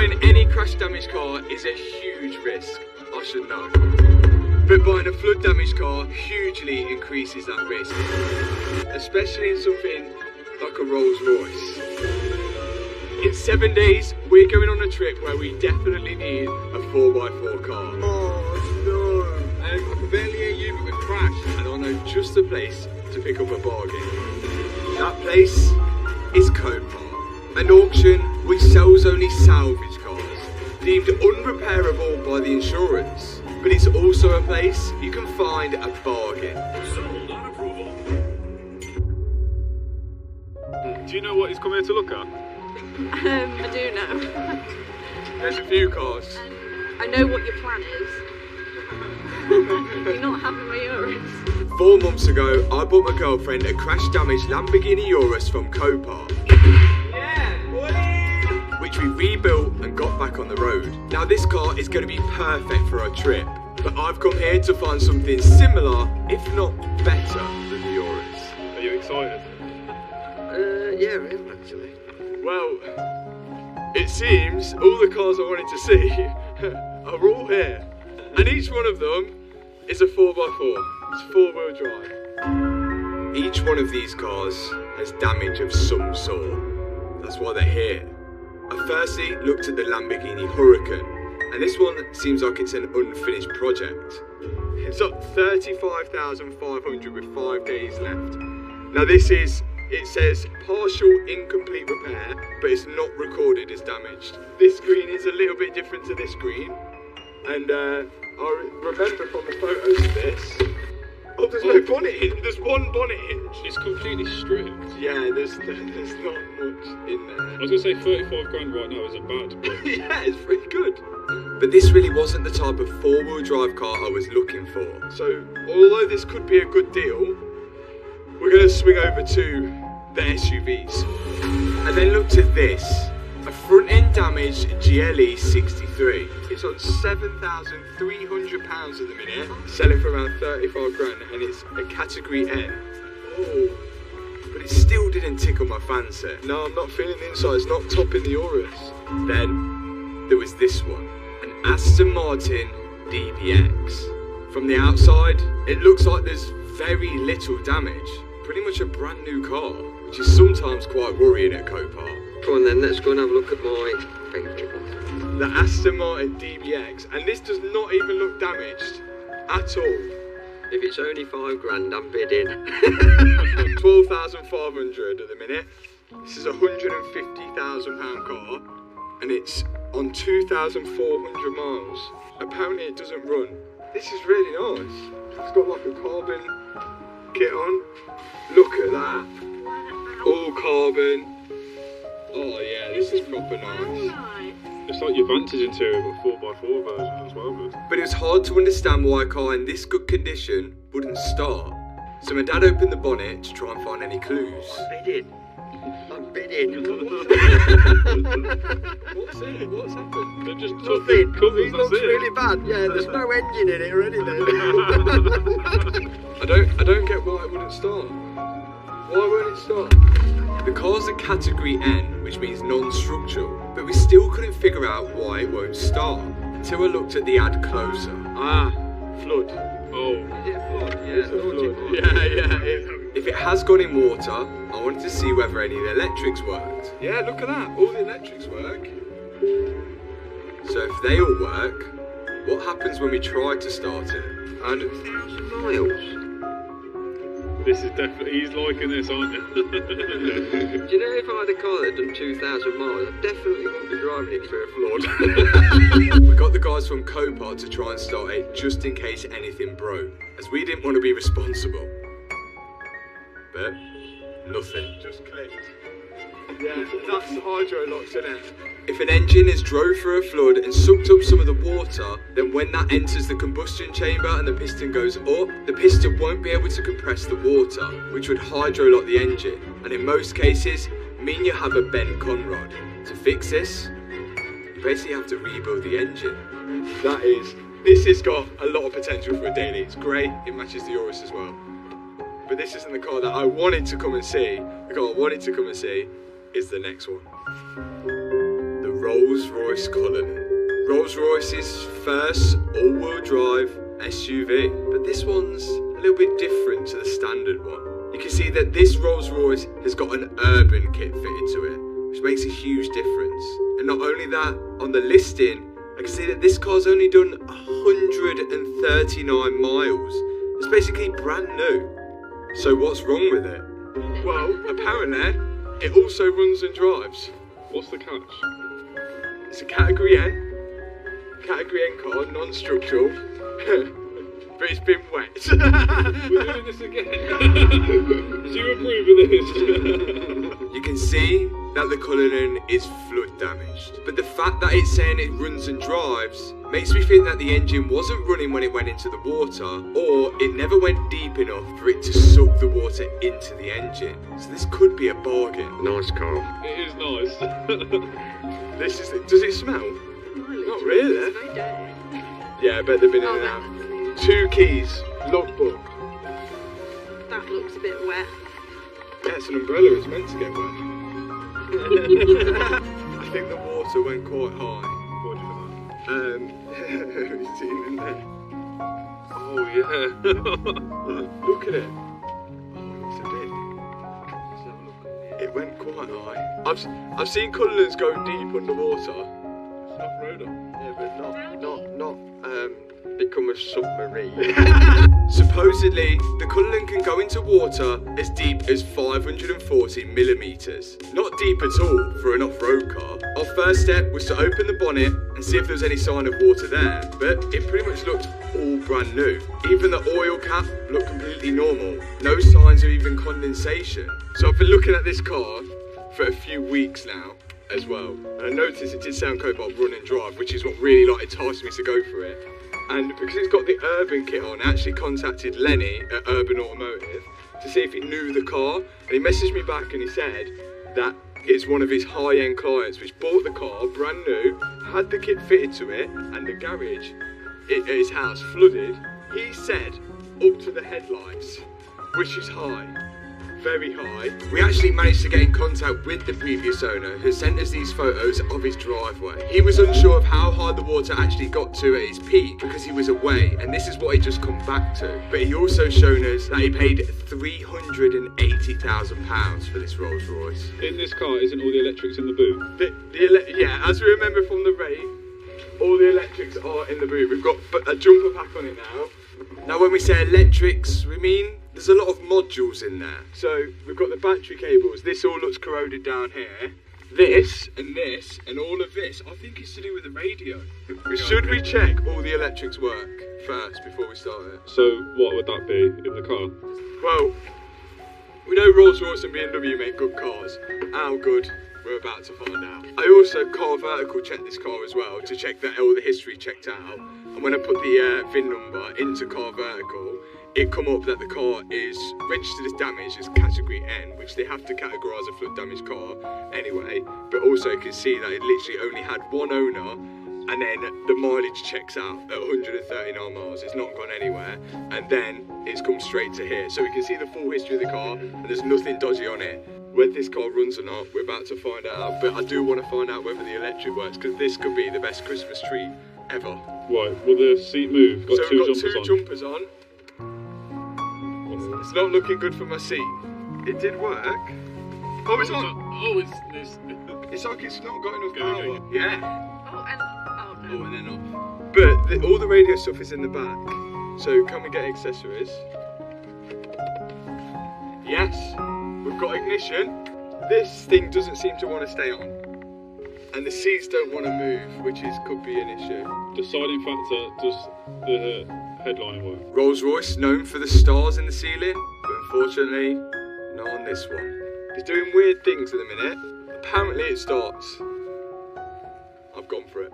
Buying any crash damaged car is a huge risk, I should know. But buying a flood damaged car hugely increases that risk, especially in something like a Rolls Royce. In 7 days, we're going on a trip where we definitely need a 4x4 car. Oh no! I can barely hear you, but we crashed, and I know just the place to pick up a bargain. That place is Copart, an auction which sells only salvage cars, deemed unrepairable by the insurance. But it's also a place you can find a bargain. Sold on approval. Do you know what he's come here to look at? I do know. There's a few cars. I know what your plan is. You're not having my Urus. 4 months ago, I bought my girlfriend a crash-damaged Lamborghini Urus from Copart. Yeah, boy! Which we rebuilt and got back on the road. Now this car is going to be perfect for our trip, but I've come here to find something similar, if not better, than the Urus. Are you excited? Yeah, I am actually. Well, it seems all the cars I wanted to see are all here. And each one of them is a 4x4. It's 4-wheel drive. Each one of these cars has damage of some sort. That's why they're here. I firstly looked at the Lamborghini Huracan, and this one seems like it's an unfinished project. It's up 35,500 with 5 days left. Now it says partial incomplete repair, but it's not recorded as damaged. This screen is a little bit different to this screen, and I remember from the photos of this. Oh, there's no bonnet hinge. There's one bonnet hinge. It's completely stripped. Yeah, there's not much in there. I was going to say 35 grand right now isn't bad, but Yeah, it's pretty good. But this really wasn't the type of 4-wheel drive car I was looking for. So, although this could be a good deal, we're going to swing over to the SUVs. And then look to this. A front-end damaged GLE 63. It's on £7,300 at the minute, selling for around 35 grand, and it's a category N. Oh, but it still didn't tickle my fancy. No, I'm not feeling the inside, it's not topping the Urus. Then, there was this one, an Aston Martin DBX. From the outside, it looks like there's very little damage. Pretty much a brand new car, which is sometimes quite worrying at Copart. Come on then, let's go and have a look at my favourite one. The Aston Martin DBX, and this does not even look damaged at all. If it's only 5 grand, I'm bidding. 12,500 at the minute. This is a £150,000 car, and it's on 2,400 miles. Apparently it doesn't run. This is really nice. It's got like a carbon kit on. Look at that. All carbon. Oh yeah, this is proper nice. it's like your Vantage interior but 4x4 version as well. But it was hard to understand why a car in this good condition wouldn't start. So my dad opened the bonnet to try and find any clues. I'm bidding. What's in it? What's happened? They've just took Nothing. the covers, It that's looks it. really bad. Yeah, there's no engine in it or anything. I don't get why it wouldn't start. Why won't it start? The car's a category N, which means non-structural, but we still couldn't figure out why it won't start until I looked at the ad closer. Ah, flood. Oh. Is it a flood? Yeah, it's a flood. Yeah. If it has gone in water, I wanted to see whether any of the electrics worked. Yeah, look at that. All the electrics work. So if they all work, what happens when we try to start it? 1,000 miles. This is definitely, he's liking this, aren't you? Do you know if I had a car that done 2,000 miles, I definitely wouldn't be driving it through a flood. We got the guys from Copart to try and start it just in case anything broke, as we didn't want to be responsible. But nothing. Just clicked. Yeah, that's the hydro locks, isn't it? If an engine has drove through a flood and sucked up some of the water, then when that enters the combustion chamber and the piston goes up, the piston won't be able to compress the water, which would hydro lock the engine, and in most cases, mean you have a bent conrod. To fix this, you basically have to rebuild the engine. This has got a lot of potential for a daily. It's great, it matches the Urus as well. But this isn't the car that I wanted to come and see. The car I wanted to come and see is the next one. The Rolls Royce Cullinan. Rolls Royce's first all-wheel drive SUV. But this one's a little bit different to the standard one. You can see that this Rolls Royce has got an urban kit fitted to it, which makes a huge difference. And not only that, on the listing, I can see that this car's only done 139 miles. It's basically brand new. So what's wrong with it? Well, apparently, it also runs and drives. What's the catch? It's a Category N car, non-structural, but it's been wet. We're doing this again. Do you approve of this? You can see that the Cullinan is flood damaged, but the fact that it's saying it runs and drives makes me think that the engine wasn't running when it went into the water, or it never went deep enough for it to suck the water into the engine. So this could be a bargain. Nice car. It is nice. This is it. Does it smell? Not really. It's very dirty. Yeah, I bet they've been in Oh, and that's out. neat. 2 keys, logbook. That looks a bit wet. Yeah, it's an umbrella. It's meant to get wet. I think the water went quite high. What do you Have you seen in there? Oh yeah. Look at it. Oh, it's a bit. It went quite high. I've seen Cullinans go deep underwater. Off-roader. Yeah, but not become a submarine. Supposedly, the Cullinan can go into water as deep as 540 millimetres. Not deep at all for an off-road car. Our first step was to open the bonnet and see if there was any sign of water there, but it pretty much looked all brand new. Even the oil cap looked completely normal. No signs of even condensation. So I've been looking at this car for a few weeks now as well. And I noticed it did sound kind of run and drive, which is what really enticed me to go for it. And because it's got the urban kit on, I actually contacted Lenny at Urban Automotive to see if he knew the car. And he messaged me back and he said that it's one of his high-end clients which bought the car brand new, had the kit fitted to it, and the garage at his house flooded. He said up to the headlights, which is high. Very high. We actually managed to get in contact with the previous owner who sent us these photos of his driveway. He was unsure of how high the water actually got to at his peak because he was away, and this is what he just come back to. But he also shown us that he paid £380,000 for this Rolls Royce. In this car, isn't all the electrics in the boot? Yeah, as we remember from the rain, all the electrics are in the boot. We've got a jumper pack on it now. Now when we say electrics, we mean there's a lot of modules in there. So we've got the battery cables. This all looks corroded down here. This and all of this, I think it's to do with the radio. Should we check all the electrics work first before we start it? So what would that be in the car? Well, we know Rolls Royce and BMW make good cars. How good, we're about to find out. I also car vertical checked this car as well to check that all the history checked out. And when I put the VIN number into car vertical, it come up that the car is registered as damaged as Category N, which they have to categorise a flood damaged car anyway. But also you can see that it literally only had one owner, and then the mileage checks out at 139 miles. It's not gone anywhere, and then it's come straight to here. So we can see the full history of the car, and there's nothing dodgy on it. Whether this car runs or not, we're about to find out. But I do want to find out whether the electric works, because this could be the best Christmas tree ever. Right, will the seat move? Got So two we've got jumpers two on. jumpers on. It's not looking good for my seat. It did work. Oh, it's on. Oh, it's It's like it's not got enough Go, power. go. Yeah. Oh, and oh no. Oh, and then off. But all the radio stuff is in the back. So can we get accessories? Yes. We've got ignition. This thing doesn't seem to want to stay on. And the seats don't want to move, which could be an issue. Deciding factor, does the headlining work? Rolls-Royce known for the stars in the ceiling, but unfortunately, not on this one. It's doing weird things at the minute. Apparently it starts. I've gone for it.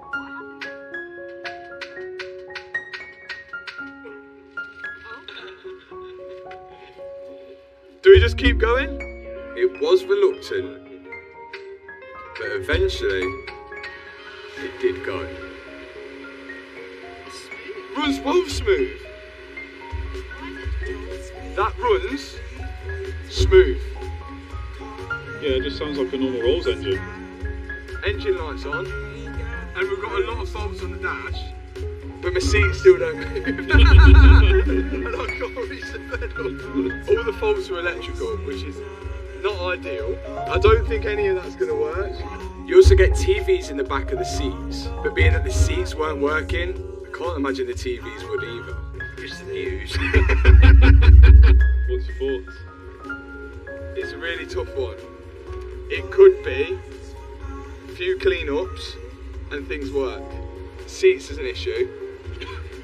Do we just keep going? It was reluctant, but eventually it did go. Runs well smooth. That runs smooth. Yeah, it just sounds like a normal Rolls engine. engine lights on, and we've got a lot of faults on the dash, but my seats still don't move. And I can't reach the pedal. All the faults are electrical, which is not ideal. I don't think any of that's going to work. You also get TVs in the back of the seats, but being that the seats weren't working, I can't imagine the TVs would either. It's the news. What's your thoughts? It's a really tough one. It could be a few clean-ups and things work. Seats is an issue.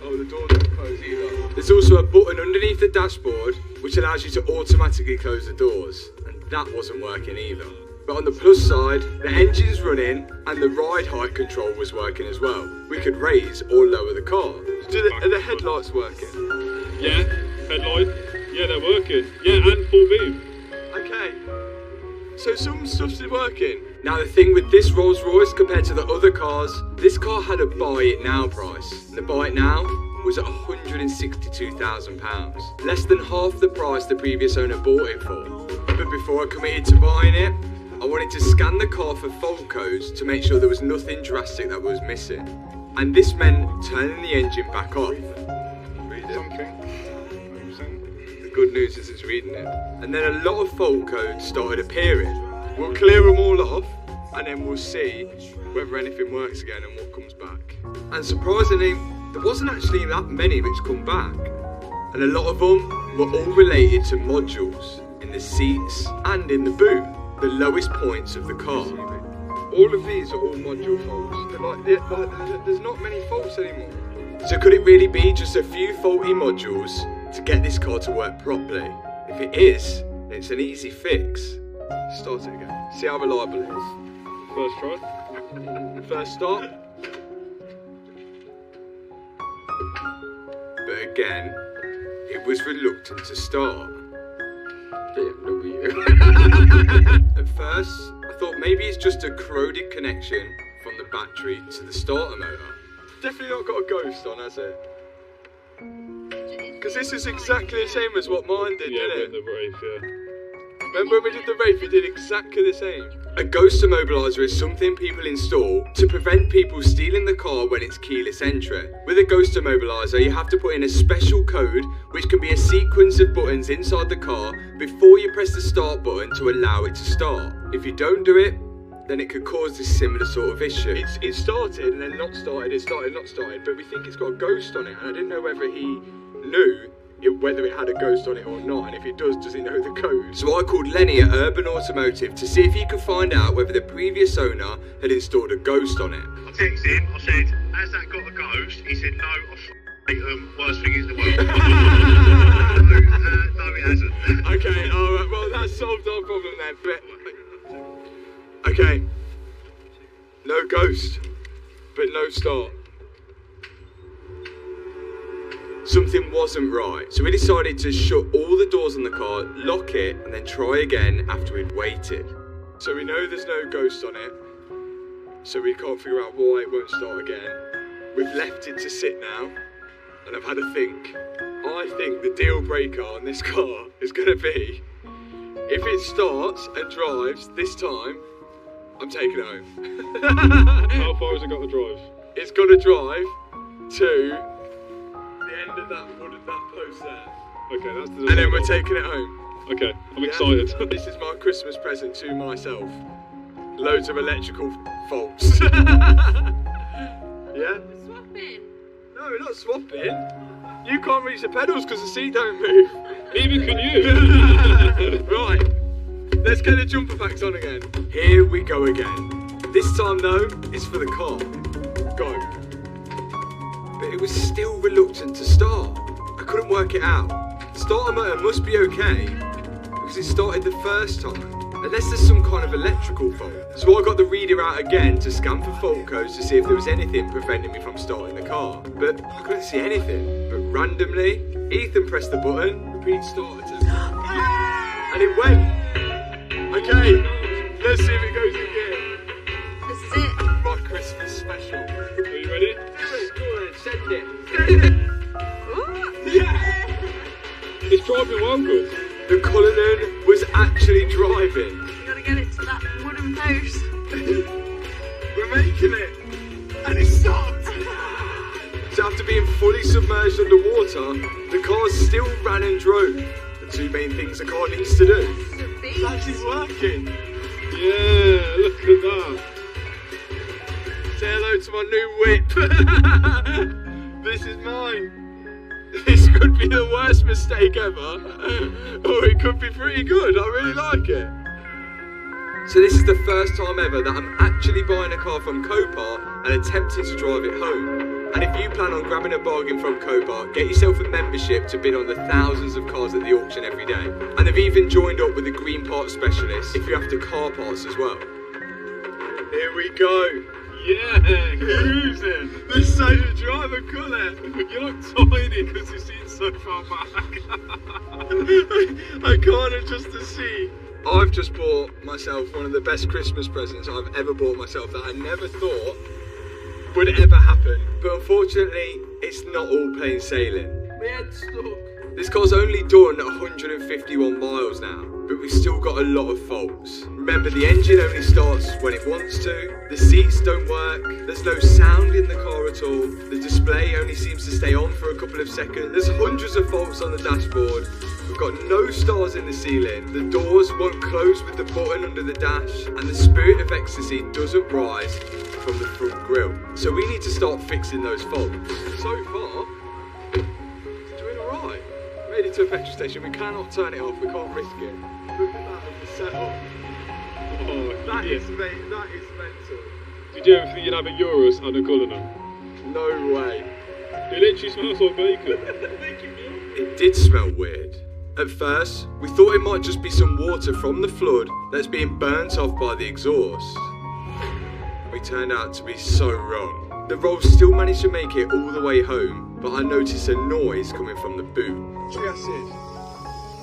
Oh, the door doesn't close either. There's also a button underneath the dashboard which allows you to automatically close the doors, and that wasn't working either. But on the plus side, the engine's running and the ride height control was working as well. We could raise or lower the car. Are the headlights working? Yeah, headlight. Yeah, they're working. Yeah, and full beam. Okay. So some stuff's working. Now the thing with this Rolls Royce compared to the other cars, this car had a buy it now price. And the buy it now was at £162,000. Less than half the price the previous owner bought it for. But before I committed to buying it, I wanted to scan the car for fault codes to make sure there was nothing drastic that was missing. And this meant turning the engine back off. Read something. The good news is it's reading it. And then a lot of fault codes started appearing. We'll clear them all off and then we'll see whether anything works again and what comes back. And surprisingly, there wasn't actually that many which come back. And a lot of them were all related to modules in the seats and in the boot, the lowest points of the car. All of these are all module faults. There's not many faults anymore. So could it really be just a few faulty modules to get this car to work properly? If it is, it's an easy fix. Start it again. See how reliable it is. First try. First start. But again, it was reluctant to start. BMW. At first, I thought maybe it's just a corroded connection from the battery to the starter motor. Definitely not got a ghost on, has it? Because this is exactly the same as what mine did, didn't it? The Wraith, yeah. Remember when we did the Wraith, it did exactly the same. A ghost immobiliser is something people install to prevent people stealing the car when it's keyless entry. With a ghost immobiliser, you have to put in a special code, which can be a sequence of buttons inside the car before you press the start button to allow it to start. If you don't do it, then it could cause this similar sort of issue. It started and then not started, it started, not started, but we think it's got a ghost on it, and I didn't know whether he knew whether it had a ghost on it or not, and if it does he know the code? So I called Lenny at Urban Automotive to see if he could find out whether the previous owner had installed a ghost on it. I texted him, I said, has that got a ghost? He said, no, I hate them, worst thing in the world. No, it hasn't. Okay, alright, well that solved our problem then. Okay, no ghost, but no start. Something wasn't right, so we decided to shut all the doors on the car, lock it, and then try again after we'd waited. So we know there's no ghost on it, so we can't figure out why it won't start again. We've left it to sit now, and I've had a think. I think the deal breaker on this car is going to be, if it starts and drives this time, I'm taking it home. How far has it got to drive? It's got to drive to the end of that post there. Okay, that's the... And then we're taking it home. Okay, I'm excited. This is my Christmas present to myself. Loads of electrical faults. Yeah? Swapping. No, we're not swapping. You can't reach the pedals because the seat don't move. Neither can you. Right, let's get the jumper packs on again. Here we go again. This time though, it's for the car. Go. But it was still reluctant to start. I couldn't work it out. The starter motor must be okay because it started the first time. Unless there's some kind of electrical fault. So I got the reader out again to scan for fault codes to see if there was anything preventing me from starting the car. But I couldn't see anything. But randomly, Ethan pressed the button, repeat starter to... And it went. Okay, let's see if it goes in gear. This is it. My Christmas special. Are you ready? Do it, go on, send it. Ooh. Yeah! It's driving well good. The Cullinan was actually driving. You gotta get it to that wooden post. and it stopped. So after being fully submerged underwater, the car still ran and drove. The two main things a car needs to do. It's actually working. Yeah, look at that. Say hello to my new whip. This is mine. This could be the worst mistake ever, or it could be pretty good. I really like it. So this is the first time ever that I'm actually buying a car from Copart and attempting to drive it home. And if you plan on grabbing a bargain from Copart, get yourself a membership to bid on the thousands of cars at the auction every day. And they've even joined up with a green parts specialist if you're after car parts as well. Here we go. Yeah, cruising. This is how you drive a colour. You look tiny because you seat so far back. I can't adjust the seat. I've just bought myself one of the best Christmas presents I've ever bought myself that I never thought would ever happen. But unfortunately, it's not all plain sailing. My head's stuck. This car's only done 151 miles now, but we've still got a lot of faults. Remember, the engine only starts when it wants to, the seats don't work, there's no sound in the car at all, the display only seems to stay on for a couple of seconds, there's hundreds of faults on the dashboard, we've got no stars in the ceiling, the doors won't close with the button under the dash, and the spirit of ecstasy doesn't rise from the front grille. So we need to start fixing those faults. So far, it's doing alright. Made it to a petrol station, we cannot turn it off, we can't risk it. Look at that as the setup. Oh, That yeah. is mental. Did you ever think you'd have a Urus and a Cullinan? No way. It literally smells like bacon. It did smell weird. At first, we thought it might just be some water from the flood that's being burnt off by the exhaust. We turned out to be so wrong. The Rolls still managed to make it all the way home, but I noticed a noise coming from the boot. Acid.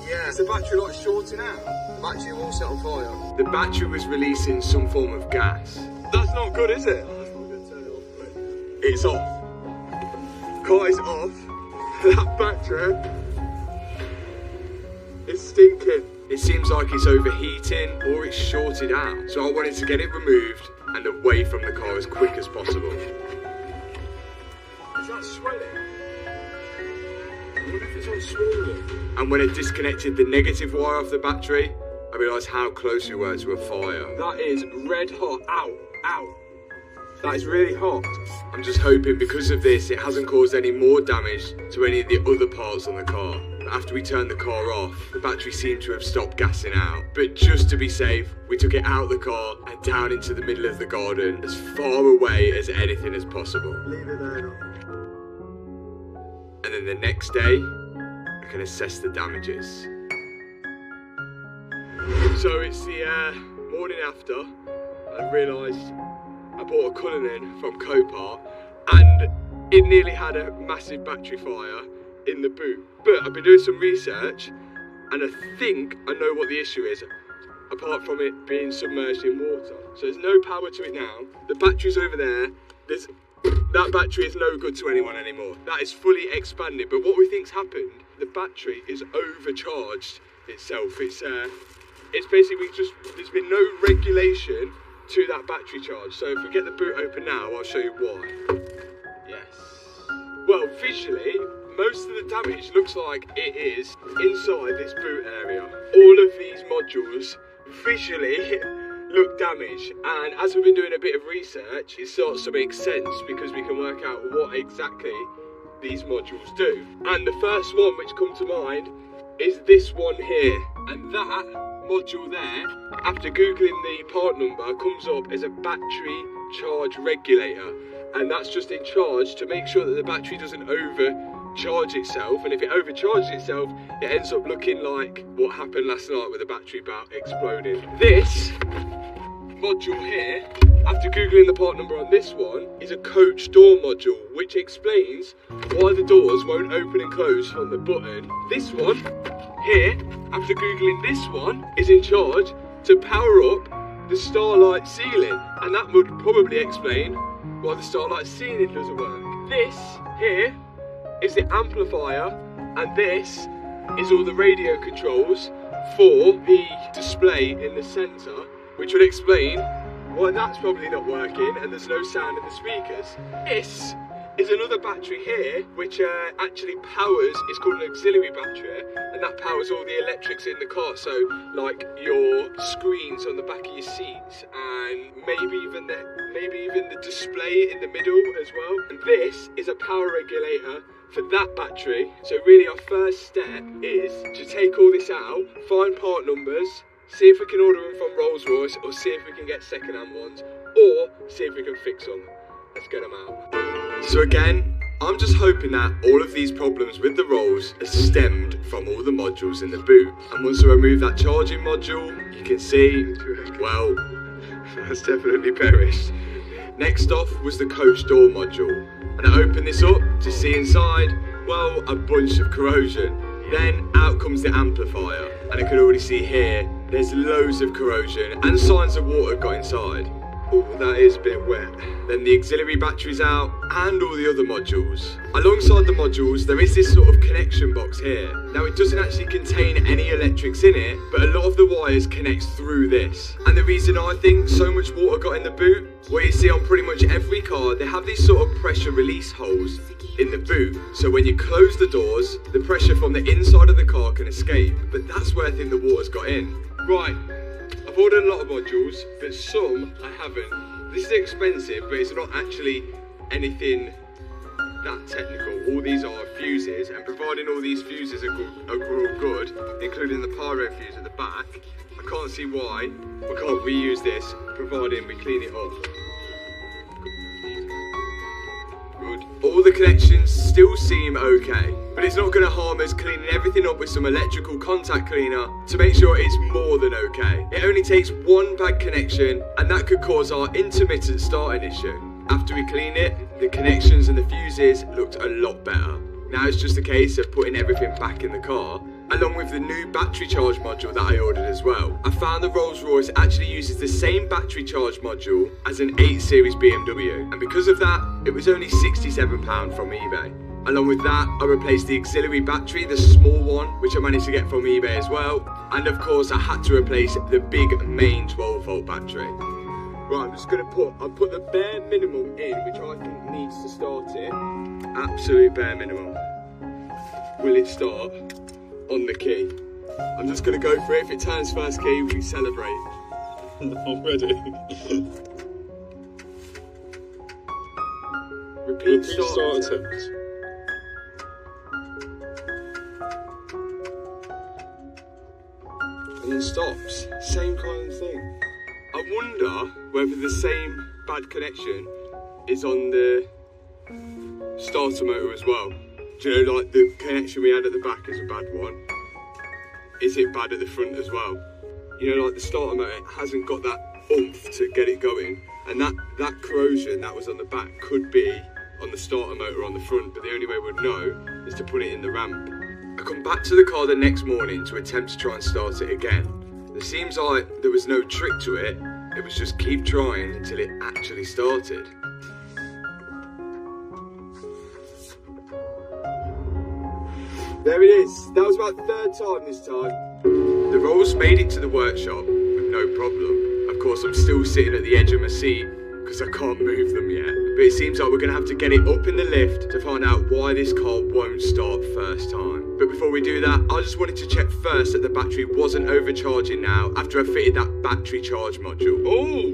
Yeah. Is the battery like shorting out? The battery will set on fire. The battery was releasing some form of gas. That's not good, is it? No, that's not good. Turn it off. It's off. Car is off. That battery is stinking. It seems like it's overheating or it's shorted out. So I wanted to get it removed and away from the car as quick as possible. Is that swelling? I wonder if it's on swollen. And when I disconnected the negative wire off the battery, I realised how close we were to a fire. That is red hot. Ow, ow. That is really hot. I'm just hoping because of this it hasn't caused any more damage to any of the other parts on the car. After we turned the car off, the battery seemed to have stopped gassing out. But just to be safe, we took it out of the car and down into the middle of the garden, as far away as anything as possible. Leave it there. And then the next day, I can assess the damages. So it's the morning after, I realised I bought a Cullinan from Copart and it nearly had a massive battery fire in the boot. But I've been doing some research and I think I know what the issue is, apart from it being submerged in water. So there's no power to it now. The battery's over there. That battery is no good to anyone anymore. That is fully expanded. But what we think's happened, the battery is overcharged itself. It's basically just, there's been no regulation to that battery charge. So if we get the boot open now, I'll show you why. Yes. Well, visually, most of the damage looks like it is inside this boot area. All of these modules visually look damaged, and as we've been doing a bit of research, it starts to make sense because we can work out what exactly these modules do. And the first one which comes to mind is this one here, and that module there, after googling the part number, comes up as a battery charge regulator, and that's just in charge to make sure that the battery doesn't overcharge itself, and if it overcharges itself, it ends up looking like what happened last night with the battery about exploding. This module here, after googling the part number on this one, is a coach door module, which explains why the doors won't open and close from the button. This one here, after googling this one, is in charge to power up the starlight ceiling, and that would probably explain why the starlight ceiling doesn't work. This here is the amplifier, and this is all the radio controls for the display in the centre, which would explain Well, that's probably not working, and there's no sound in the speakers. This is another battery here, which actually powers, it's called an auxiliary battery, and that powers all the electrics in the car, so like your screens on the back of your seats, and maybe even the display in the middle as well. And this is a power regulator for that battery. So really our first step is to take all this out, find part numbers, see if we can order them from Rolls Royce, or see if we can get second-hand ones, or see if we can fix them. Let's get them out. So again, I'm just hoping that all of these problems with the Rolls are stemmed from all the modules in the boot. And once I remove that charging module, you can see, well, that's definitely perished. Next off was the coach door module. And I opened this up to see inside, well, a bunch of corrosion. Then out comes the amplifier. And I can already see here, there's loads of corrosion and signs of water got inside. Oh, that is a bit wet. Then the auxiliary battery's out and all the other modules. Alongside the modules, there is this sort of connection box here. Now it doesn't actually contain any electrics in it, but a lot of the wires connect through this. And the reason I think so much water got in the boot, what you see on pretty much every car, they have these sort of pressure release holes in the boot. So when you close the doors, the pressure from the inside of the car can escape. But that's where I think the water's got in. Right. I've ordered a lot of modules, but some I haven't. This is expensive, but it's not actually anything that technical. All these are fuses, and providing all these fuses are good, including the pyro fuse at the back, I can't see why we can't reuse this, providing we clean it up. Good. All the connections still seem okay, but it's not going to harm us cleaning everything up with some electrical contact cleaner to make sure it's more than okay. It only takes one bad connection, and that could cause our intermittent starting issue. After we clean it, the connections and the fuses looked a lot better. Now it's just a case of putting everything back in the car, along with the new battery charge module that I ordered as well. I found the Rolls Royce actually uses the same battery charge module as an 8 Series BMW, and because of that, it was only £67 from eBay. Along with that, I replaced the auxiliary battery, the small one, which I managed to get from eBay as well. And of course, I had to replace the big main 12-volt battery. Right, I'm just going to put the bare minimum in, which I think needs to start it. Absolute bare minimum. Will it start? On the key. I'm just going to go for it. If it turns first key, we celebrate. I'm ready. Repeat start attempt. And then stops. Same kind of thing. I wonder whether the same bad connection is on the starter motor as well. Do you know, like the connection we had at the back is a bad one. Is it bad at the front as well? You know, like the starter motor hasn't got that oomph to get it going, and that corrosion that was on the back could be on the starter motor on the front, but the only way we'd know is to put it in the ramp. I come back to the car the next morning to attempt to try and start it again. It seems like there was no trick to it, it was just keep trying until it actually started. There it is. That was about the third time this time. The Rolls made it to the workshop with no problem. Of course, I'm still sitting at the edge of my seat because I can't move them yet. But it seems like we're going to have to get it up in the lift to find out why this car won't start first time. But before we do that, I just wanted to check first that the battery wasn't overcharging now after I fitted that battery charge module. Oh!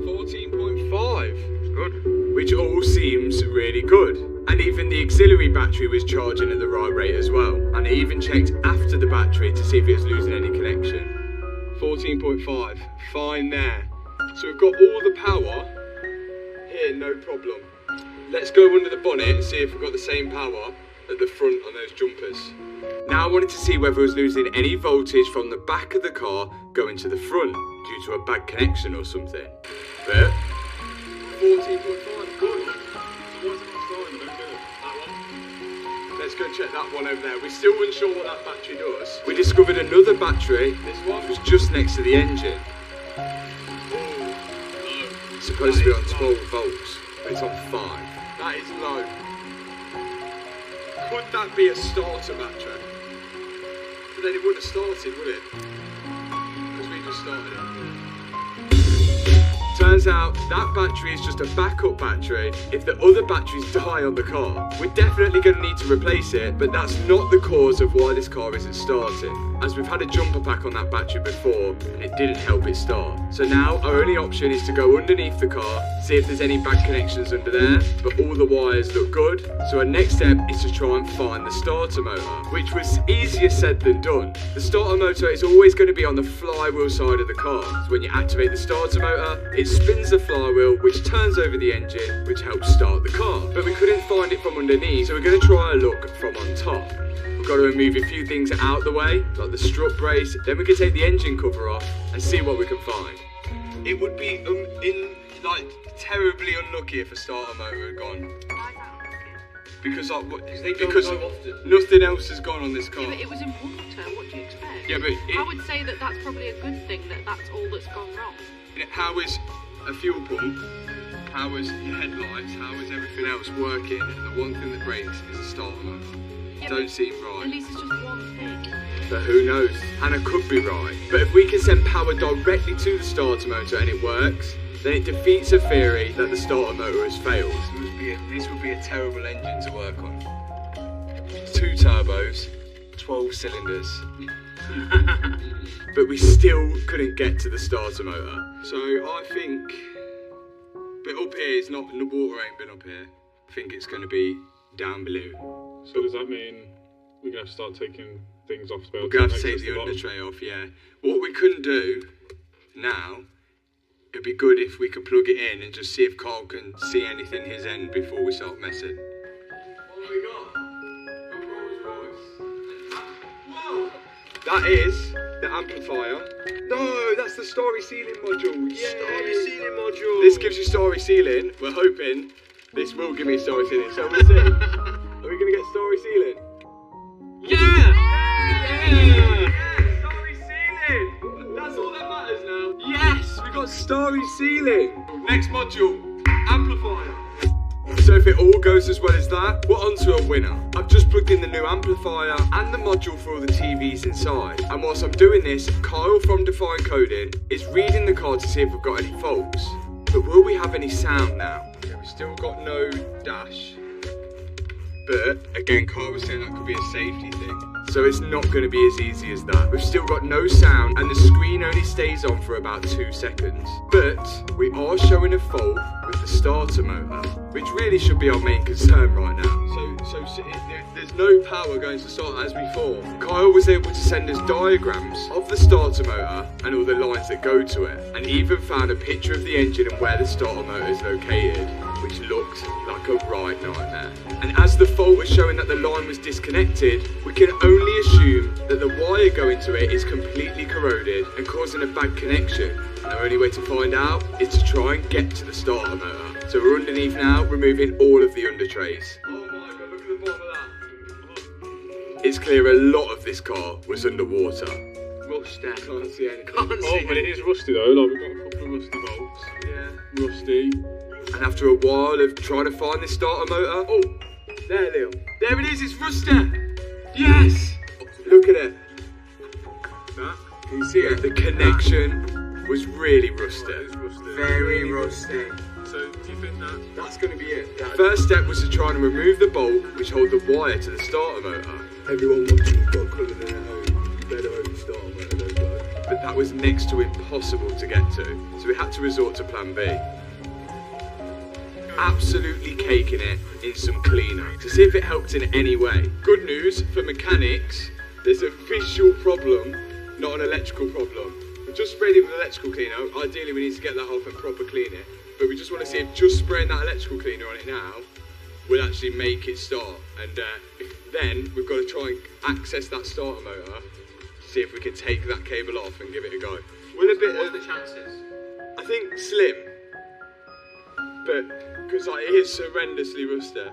14.5. Good. Which all seems really good. And even the auxiliary battery was charging at the right rate as well. And I even checked after the battery to see if it was losing any connection. 14.5, fine there. So we've got all the power here, no problem. Let's go under the bonnet and see if we've got the same power at the front on those jumpers. Now I wanted to see whether it was losing any voltage from the back of the car going to the front due to a bad connection or something. But 14.5, good. Let's go check that one over there. We're still unsure what that battery does. We discovered another battery. This one was just next to the engine. It's supposed to be on 12 volts, but it's on 5. That is low. Could that be a starter battery? But then it wouldn't have started, would it? Because we just started it. Turns out that battery is just a backup battery if the other batteries die on the car. We're definitely going to need to replace it, but that's not the cause of why this car isn't starting, as we've had a jumper pack on that battery before and it didn't help it start. So now our only option is to go underneath the car, see if there's any bad connections under there, but all the wires look good. So our next step is to try and find the starter motor, which was easier said than done. The starter motor is always going to be on the flywheel side of the car. So when you activate the starter motor, it spins the flywheel, which turns over the engine, which helps start the car. But we couldn't find it from underneath, so we're going to try a look from on top. We've got to remove a few things out the way, like the strut brace, then we can take the engine cover off and see what we can find. It would be terribly unlucky if a starter motor had gone. Why is that unlucky? Because They don't because go often. nothing else has gone on this car. Yeah, but it was in water. What do you expect? Yeah, but I would say that that's probably a good thing, that that's all that's gone wrong. how is a fuel pump? How is your headlights? How is everything else working? And the one thing that breaks is a starter motor. Yeah, Don't but seem At right. least it's just one thing. But who knows? Hannah could be right. But if we can send power directly to the starter motor and it works, then it defeats the theory that the starter motor has failed. This would be a terrible engine to work on. 2 turbos, 12 cylinders. But we still couldn't get to the starter motor. So I think, but up here it's not, the water ain't been up here. I think it's going to be down below. So does that mean we're going to have to start taking things off? We're going to have to take the under tray off, yeah. What we couldn't do now, it'd be good if we could plug it in and just see if Carl can see anything his end before we start messing. What have we got? A Rolls Royce. Whoa! That is the amplifier. No, that's the starry ceiling module. Yay! Starry ceiling module. This gives you starry ceiling. We're hoping this will give me starry ceiling. So we'll see. Are we going to get starry ceiling? Yeah! Yeah! Starry ceiling! That's all that matters now. Yes! We got starry ceiling. Next module, amplifier. So if it all goes as well as that, we're on to a winner. I've just plugged in the new amplifier and the module for all the TVs inside. And whilst I'm doing this, Kyle from Define Coding is reading the car to see if we've got any faults. But will we have any sound now? Okay, we've still got no dash. But again, Kyle was saying that could be a safety thing. So it's not going to be as easy as that. We've still got no sound and the screen only stays on for about 2 seconds. But we are showing a fault with the starter motor, which really should be our main concern right now. So there's no power going to start as before. Kyle was able to send us diagrams of the starter motor and all the lines that go to it, and even found a picture of the engine and where the starter motor is located, which looked like a right nightmare. And as the fault was showing that the line was disconnected, we can only assume that the wire going to it is completely corroded and causing a bad connection. And the only way to find out is to try and get to the starter motor. So we're underneath now, removing all of the under trays. Oh my god, look at the bottom of that. It's clear a lot of this car was underwater. Rusty. Can't see anything. But it is rusty though, like we've got a couple of rusty bolts. Yeah. Rusty. And after a while of trying to find this starter motor, oh, there, Lil. There it is, it's rusty. Yes. Look at it. That? Can you see it? The connection was really rusty. It's rusty. Very rusty. So do you think That's going to be it. The first step was to try and remove the bolt which holds the wire to the starter motor. Everyone watching has got a Cullinan at home. You better hope the starter motor don't go. But that was next to impossible to get to, so we had to resort to plan B. Absolutely caking it in some cleaner to see if it helped in any way. Good news for mechanics, there's a visual problem, not an electrical problem. We just sprayed it with electrical cleaner. Ideally we need to get that off and proper clean it. But we just want to see if just spraying that electrical cleaner on it now will actually make it start. And then we've got to try and access that starter motor, see if we can take that cable off and give it a go. With a bit What are of, the chances? I think slim, but because like, it is horrendously rusty.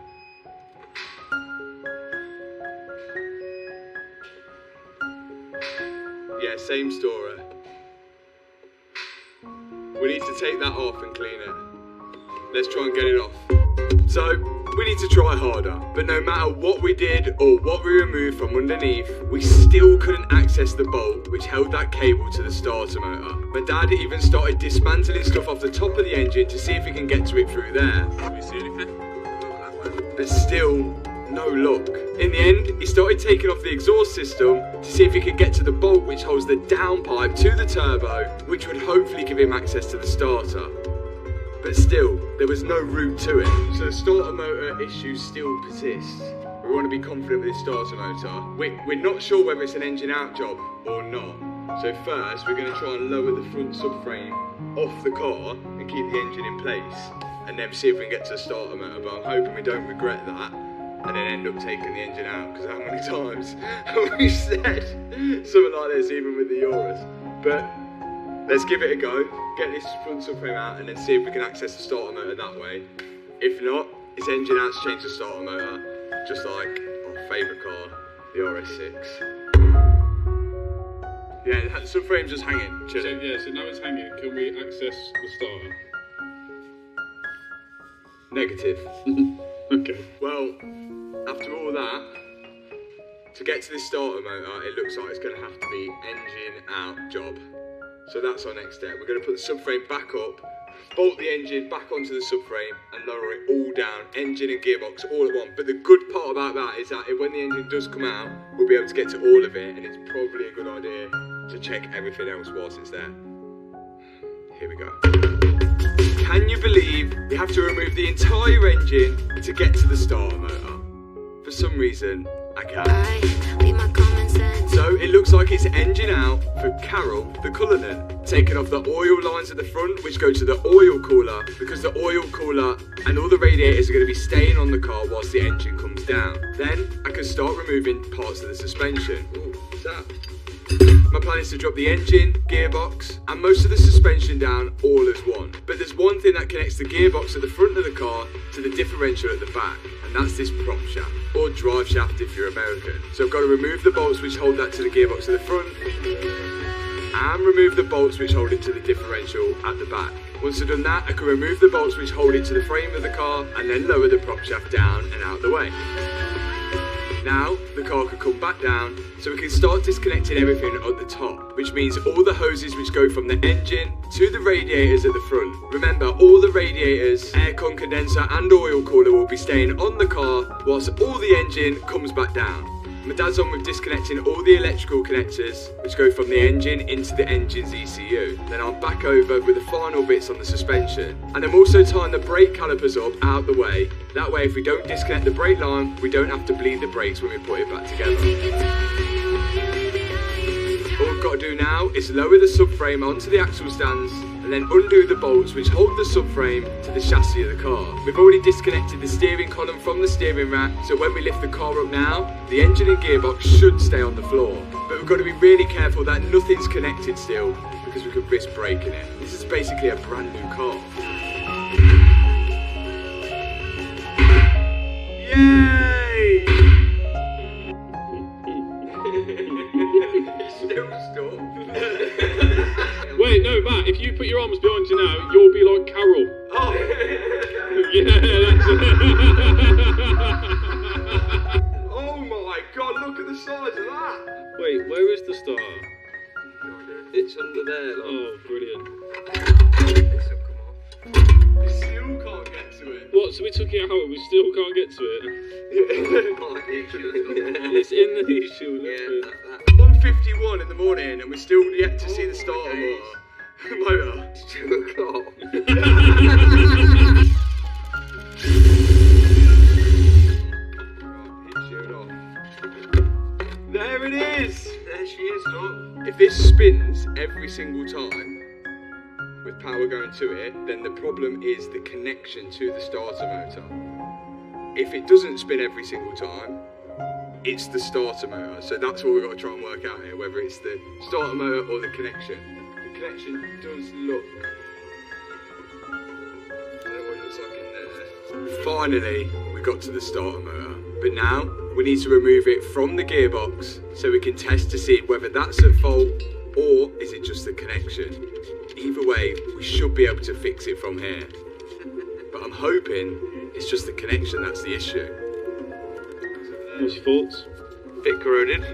Yeah, same story. We need to take that off and clean it. Let's try and get it off. So, we need to try harder, but no matter what we did or what we removed from underneath, we still couldn't access the bolt which held that cable to the starter motor. My dad even started dismantling stuff off the top of the engine to see if he can get to it through there. Can we see anything? But still, no luck. In the end, he started taking off the exhaust system to see if he could get to the bolt which holds the downpipe to the turbo, which would hopefully give him access to the starter. But still, there was no route to it. So the starter motor issue still persists. We want to be confident with this starter motor. We're not sure whether it's an engine out job or not. So first, we're going to try and lower the front subframe off the car and keep the engine in place, and then see if we can get to the starter motor. But I'm hoping we don't regret that and then end up taking the engine out, because how many times have we said something like this even with the Urus? But let's give it a go, get this front subframe out and then see if we can access the starter motor that way. If not, it's engine out to change the starter motor, just like our favourite car, the RS6. Yeah, the subframe's just hanging, chilling. So now it's hanging. Can we access the starter? Negative. Okay. Well, after all that, to get to this starter motor, it looks like it's going to have to be engine out job. So that's our next step. We're going to put the subframe back up, bolt the engine back onto the subframe and lower it all down, engine and gearbox all at once. But the good part about that is that when the engine does come out, we'll be able to get to all of it, and it's probably a good idea to check everything else whilst it's there. Here we go. Can you believe we have to remove the entire engine to get to the starter motor? For some reason, I can't. So it looks like it's engine out for Carol, the Cullinan. Taking off the oil lines at the front, which go to the oil cooler, because the oil cooler and all the radiators are going to be staying on the car whilst the engine comes down. Then I can start removing parts of the suspension. Ooh, what's that? My plan is to drop the engine, gearbox, and most of the suspension down all as one. But there's one thing that connects the gearbox at the front of the car to the differential at the back, and that's this prop shaft, or drive shaft if you're American. So I've got to remove the bolts which hold that to the gearbox at the front, and remove the bolts which hold it to the differential at the back. Once I've done that, I can remove the bolts which hold it to the frame of the car, and then lower the prop shaft down and out the way. Now, the car can come back down, so we can start disconnecting everything at the top, which means all the hoses which go from the engine to the radiators at the front. Remember, all the radiators, aircon condenser and oil cooler will be staying on the car whilst all the engine comes back down. My dad's on with disconnecting all the electrical connectors which go from the engine into the engine's ECU. Then I'm back over with the final bits on the suspension. And I'm also tying the brake calipers up out the way. That way if we don't disconnect the brake line, we don't have to bleed the brakes when we put it back together. All I've got to do now is lower the subframe onto the axle stands and then undo the bolts which hold the subframe to the chassis of the car. We've already disconnected the steering column from the steering rack, so when we lift the car up now, the engine and gearbox should stay on the floor. But we've got to be really careful that nothing's connected still, because we could risk breaking it. This is basically a brand new car. Yay! Still stuck. Wait, no, Matt, if you put your arms behind you now, you'll be like Carol. Oh! Yeah, that's it. Oh my god, look at the size of that! Wait, where is the starter? It's under there, look. Oh, brilliant. This'll come off. You still can't get to it. What, so we took it out and we still can't get to it? It's in the heat shield. Yeah, that. 1:51 in the morning and we're still yet to see the starter motor. It's 2 o'clock. There it is! There she is, look. If this spins every single time with power going to it, then the problem is the connection to the starter motor. If it doesn't spin every single time, it's the starter motor. So that's what we've got to try and work out here, whether it's the starter motor or the connection. The connection does look, I don't know what it looks like in there. Finally, we got to the starter motor. But now, we need to remove it from the gearbox so we can test to see whether that's at fault or is it just the connection. Either way, we should be able to fix it from here. But I'm hoping it's just the connection that's the issue. What's your thoughts? Bit corroded.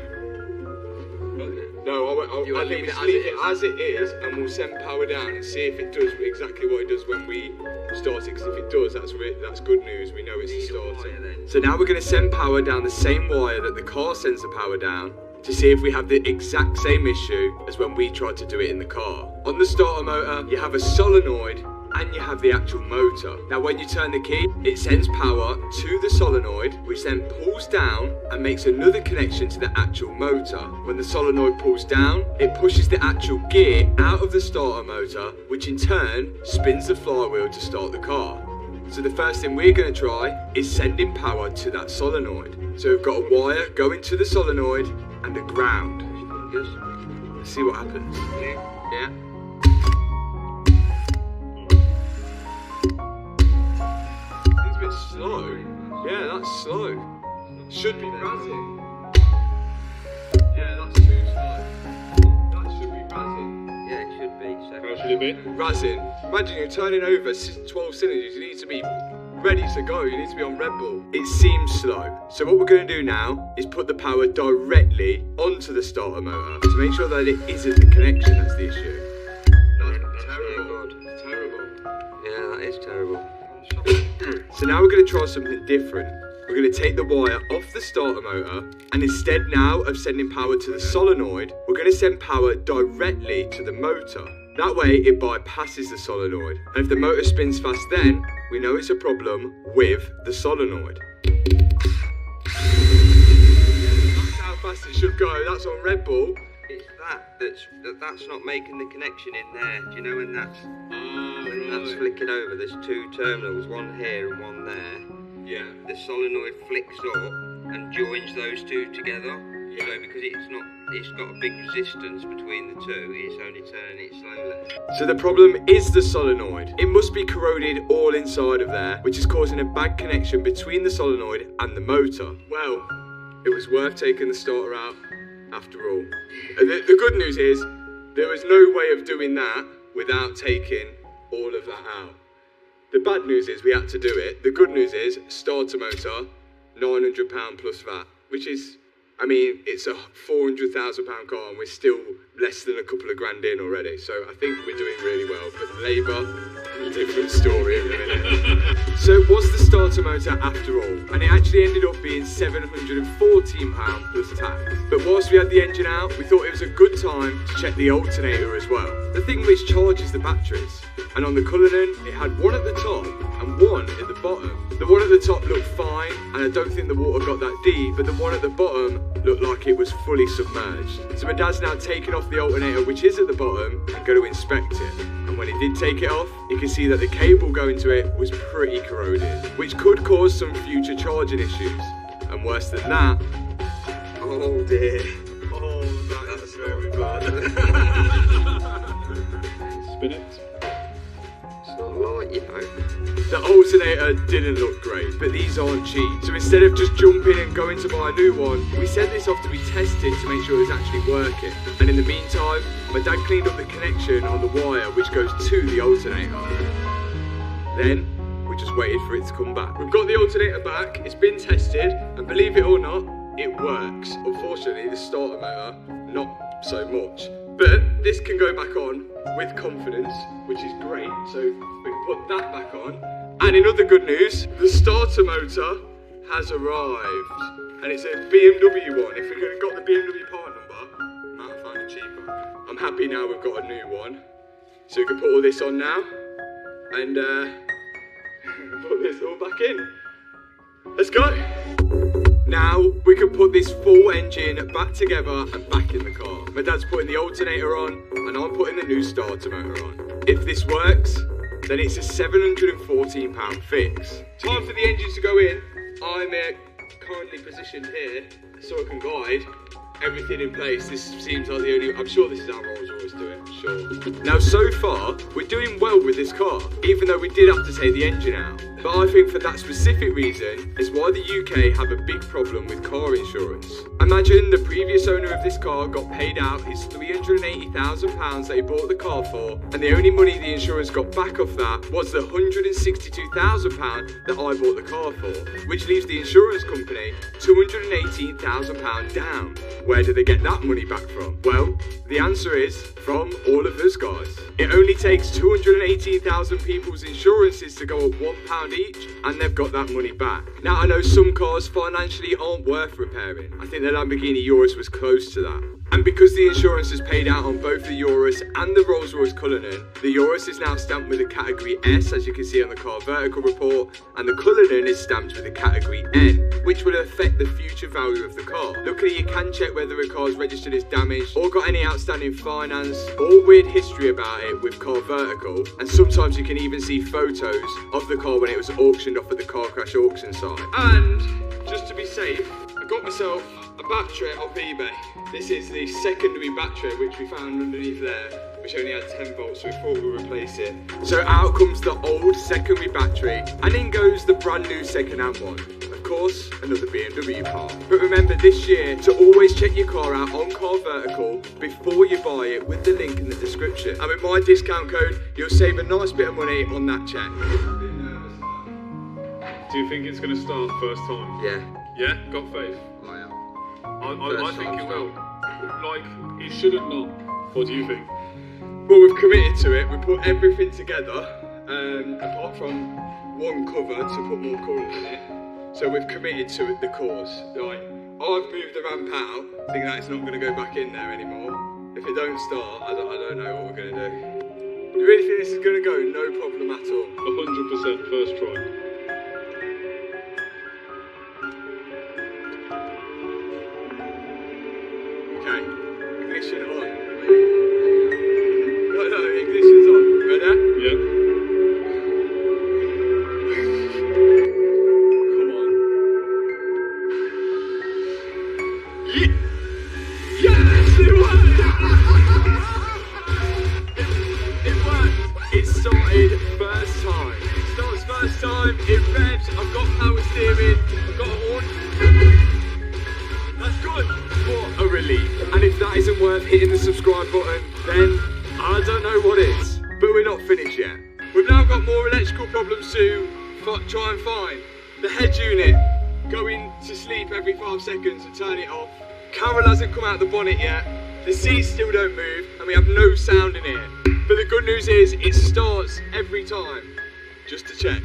No, You I wanna think leave we it leave it as it is, and we'll send power down and see if it does exactly what it does when we start it. Because if it does, that's good news. We know it's a starter. So now we're going to send power down the same wire that the car sends the power down to see if we have the exact same issue as when we tried to do it in the car. On the starter motor, you have a solenoid and you have the actual motor. Now when you turn the key, it sends power to the solenoid, which then pulls down and makes another connection to the actual motor. When the solenoid pulls down, it pushes the actual gear out of the starter motor, which in turn spins the flywheel to start the car. So the first thing we're going to try is sending power to that solenoid. So we've got a wire going to the solenoid and a ground. Let's see what happens. Yeah. It's a bit slow. Yeah, that's slow. Should be razzing. Yeah, that's too slow. That should be razzing. Yeah, it should be. So. How should it be? Razzing. Imagine you're turning over 12 cylinders. You need to be ready to go. You need to be on Red Bull. It seems slow. So what we're going to do now is put the power directly onto the starter motor to make sure that it isn't the connection that's the issue. That's terrible. Terrible. Yeah, that is terrible. So now we're going to try something different. We're going to take the wire off the starter motor, and instead now of sending power to the solenoid, we're going to send power directly to the motor. That way it bypasses the solenoid, and if the motor spins fast then, we know it's a problem with the solenoid. That's how fast it should go. That's on Red Bull. It's that's not making the connection in there. Do you know when that's flicking over? There's two terminals, one here and one there. Yeah. The solenoid flicks up and joins those two together. So because it's got a big resistance between the two, it's only turning it slowly. So the problem is the solenoid. It must be corroded all inside of there, which is causing a bad connection between the solenoid and the motor. Well, it was worth taking the starter out after all. The good news is, there was no way of doing that without taking all of that out. The bad news is we had to do it. The good news is, starter motor, £900 plus VAT, which is, I mean, it's a £400,000 car and we're still less than a couple of grand in already. So I think we're doing really well. But labour, different story in a minute. So it was the starter motor after all. And it actually ended up being £714 plus tax. But whilst we had the engine out, we thought it was a good time to check the alternator as well. The thing which charges the batteries. And on the Cullinan, it had one at the top and one at the bottom. The one at the top looked fine, and I don't think the water got that deep, but the one at the bottom looked like it was fully submerged. So my dad's now taken off the alternator, which is at the bottom, and going to inspect it. And when he did take it off, you can see that the cable going to it was pretty corroded, which could cause some future charging issues. And worse than that, Oh dear. oh, that's very bad. Spin it. It's not light, you know. The alternator didn't look great, but these aren't cheap. So instead of just jumping and going to buy a new one, we sent this off to be tested to make sure it was actually working. And in the meantime, my dad cleaned up the connection on the wire which goes to the alternator. Then, we just waited for it to come back. We've got the alternator back, it's been tested, and believe it or not, it works. Unfortunately, the starter motor, not so much. But this can go back on with confidence, which is great. So we can put that back on. And in other good news, the starter motor has arrived. And it's a BMW one. If we could have got the BMW part number, might have found it cheaper. I'm happy now we've got a new one. So we can put all this on now. And put this all back in. Let's go. Now we can put this full engine back together and back in the car. My dad's putting the alternator on and I'm putting the new starter motor on. If this works, then it's a £714 fix. Time for the engines to go in. I'm currently positioned here so I can guide everything in place. This seems like the only, I'm sure this is how Rolls Royce do it, I'm sure. Now so far, we're doing well with this car, even though we did have to take the engine out. But I think for that specific reason is why the UK have a big problem with car insurance. Imagine the previous owner of this car got paid out his £380,000 that he bought the car for, and the only money the insurance got back off that was the £162,000 that I bought the car for, which leaves the insurance company £218,000 down. Where do they get that money back from? Well, the answer is from all of us guys. It only takes 218,000 people's insurances to go up £1 each, and they've got that money back. Now I know some cars financially aren't worth repairing. I think the Lamborghini Urus was close to that. And because the insurance is paid out on both the Urus and the Rolls Royce Cullinan, the Urus is now stamped with a category S, as you can see on the car vertical report, and the Cullinan is stamped with a category N, which will affect the future value of the car. Luckily you can check whether a car is registered as damaged or got any outstanding finance or weird history about it with car vertical, and sometimes you can even see photos of the car when it was auctioned off at the car crash auction site. And just to be safe, I got myself a battery off eBay. This is the secondary battery which we found underneath there, which only had 10 volts, so we thought we'd replace it. So out comes the old secondary battery, and in goes the brand new second-hand one. Of course, another BMW car. But remember this year to always check your car out on Car Vertical before you buy it with the link in the description. And with my discount code, you'll save a nice bit of money on that check. Do you think it's going to start first time? Yeah. Yeah? Got faith? I am. I think it will. Like, it shouldn't not. What do you think? Well, we've committed to it. We put everything together, apart from one cover to put more colours in it. So we've committed to the cause. Like, I've moved the ramp out, thinking that it's not going to go back in there anymore. If it don't start, I don't know what we're going to do. You really think this is going to go? No problem at all. 100% first try. Okay, ignition on. No, ignition's on. Ready? Yeah. Come on. Yes, it worked! It worked. It started first time. It starts first time. It revs. I've got power steering. I've got a horn. That's good. What a relief. And if that isn't worth hitting the subscribe button, then I don't know what is. But we're not finished yet. We've now got more electrical problems to try and find. The head unit, going to sleep every 5 seconds and turn it off. Carol hasn't come out the bonnet yet. The seats still don't move and we have no sound in here. But the good news is it starts every time. Just to check.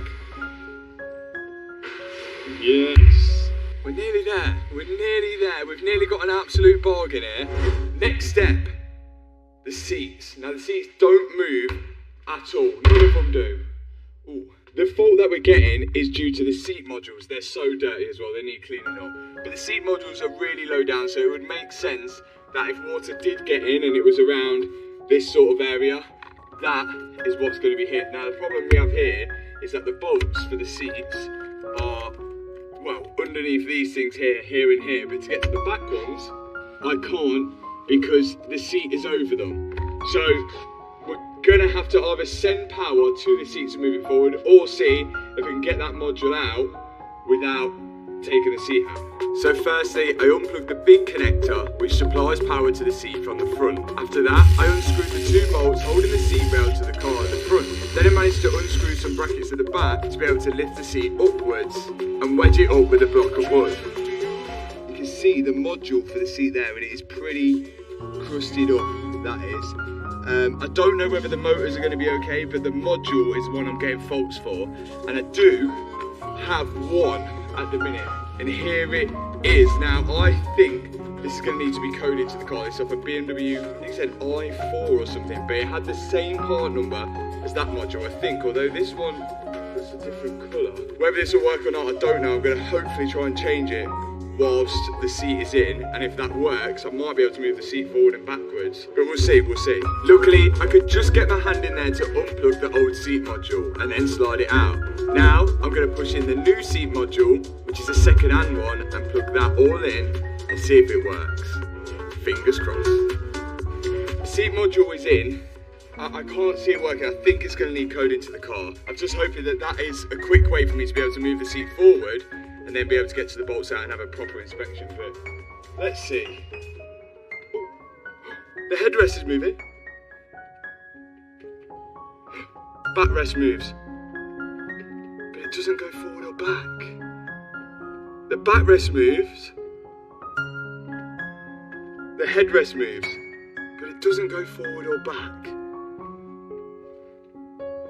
Yes. We're nearly there. We're nearly there. We've nearly got an absolute bargain here. Next step, the seats. Now the seats don't move at all. None of them do. Ooh. The fault that we're getting is due to the seat modules. They're so dirty as well. They need cleaning up. But the seat modules are really low down, so it would make sense that if water did get in and it was around this sort of area, that is what's going to be hit. Now the problem we have here is that the bolts for the seats are, well, underneath these things here, here and here, but to get to the back ones, I can't because the seat is over them. So we're gonna have to either send power to the seats to move it forward or see if we can get that module out without taking the seat out. So firstly, I unplugged the big connector which supplies power to the seat from the front. After that, I unscrewed the 2 bolts holding the seat rail to the car at the front. Then I managed to unscrew some brackets at the back to be able to lift the seat upwards and wedge it up with a block of wood. You can see the module for the seat there and it is pretty crusted up, that is. I don't know whether the motors are going to be okay, but the module is the one I'm getting faults for. And I do have one at the minute. And here it is. Now, I think this is going to need to be coded to the car. It's off a BMW, I think it said i4 or something, but it had the same part number as that module, I think, although this one is a different colour. Whether this will work or not, I don't know. I'm going to hopefully try and change it whilst the seat is in, and if that works, I might be able to move the seat forward and backwards, but we'll see, we'll see. Luckily, I could just get my hand in there to unplug the old seat module and then slide it out. Now, I'm going to push in the new seat module, which is a second-hand one, and plug that all in and see if it works. Fingers crossed. The seat module is in, I can't see it working. I think it's going to need code into the car. I'm just hoping that that is a quick way for me to be able to move the seat forward and then be able to get to the bolts out and have a proper inspection for it. Let's see. Oh, the headrest is moving. Backrest moves. But it doesn't go forward or back. The backrest moves. The headrest moves. But it doesn't go forward or back.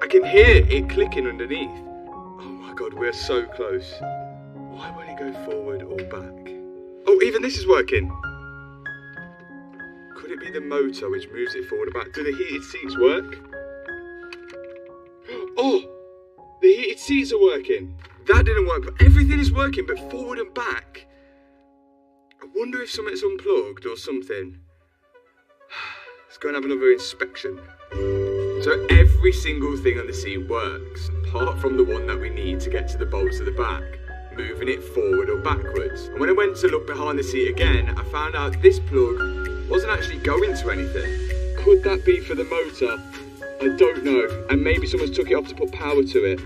I can hear it clicking underneath. Oh my god, we're so close. Why won't it go forward or back? Oh, even this is working. Could it be the motor which moves it forward or back? Do the heated seats work? Oh, the heated seats are working. That didn't work, but everything is working, but forward and back. I wonder if something's unplugged or something. Let's go and have another inspection. So every single thing on the seat works, apart from the one that we need to get to the bolts at the back, moving it forward or backwards. And when I went to look behind the seat again, I found out this plug wasn't actually going to anything. Could that be for the motor? I don't know. And maybe someone's took it off to put power to it.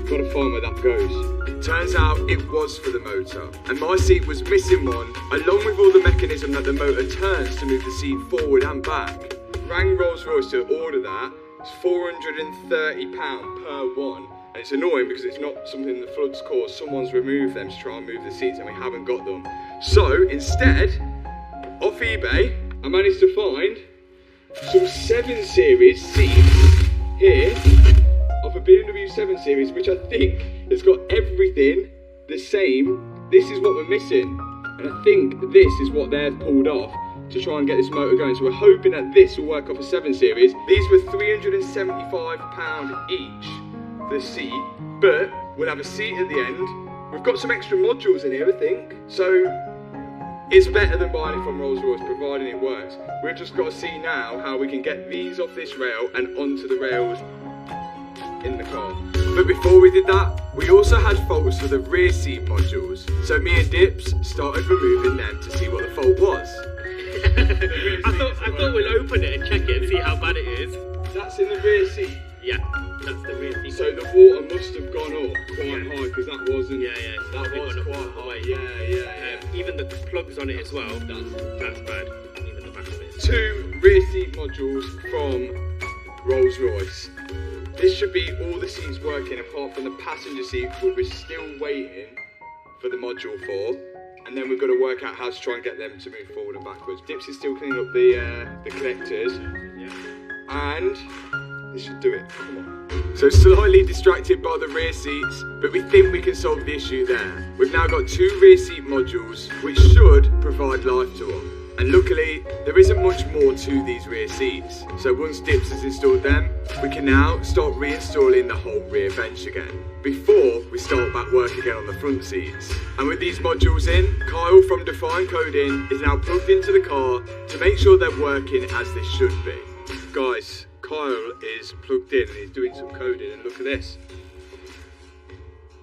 Gotta find where that goes. Turns out it was for the motor, and my seat was missing one, along with all the mechanism that the motor turns to move the seat forward and back. Rang Rolls Royce to order that. It's £430 per one, and it's annoying because it's not something that floods cause. Someone's removed them to try and move the seats, and we haven't got them. So instead, off eBay, I managed to find some 7 Series seats here of a BMW 7 Series, which I think has got everything the same. This is what we're missing, and I think this is what they've pulled off to try and get this motor going. So we're hoping that this will work off a 7 Series. These were £375 each for the seat, but we'll have a seat at the end. We've got some extra modules in here, I think, so it's better than buying it from Rolls Royce, providing it works. We've just got to see now how we can get these off this rail and onto the rails in the car. But before we did that, we also had faults for the rear seat modules. So me and Dips started removing them to see what the fault was. I thought we'd open it and check it and see how bad it is. That's in the rear seat. Yeah, that's the rear seat. So the water must have gone up quite high, because that wasn't. Yeah. That was quite high. Yeah. Even the plugs on it as well. That's bad. Even the back of it. 2 rear seat modules from Rolls Royce. This should be all the seats working apart from the passenger seat, but we're still waiting for the module 4. And then we've got to work out how to try and get them to move forward and backwards. Dips is still cleaning up the connectors. Yeah. And this should do it. Come on. So slightly distracted by the rear seats, but we think we can solve the issue there. We've now got 2 rear seat modules, which should provide life to them. And luckily, there isn't much more to these rear seats. So once Dips has installed them, we can now start reinstalling the whole rear bench again, before we start back work again on the front seats. And with these modules in, Kyle from Define Coding is now plugged into the car to make sure they're working as they should be. Guys, Kyle is plugged in and he's doing some coding, and look at this.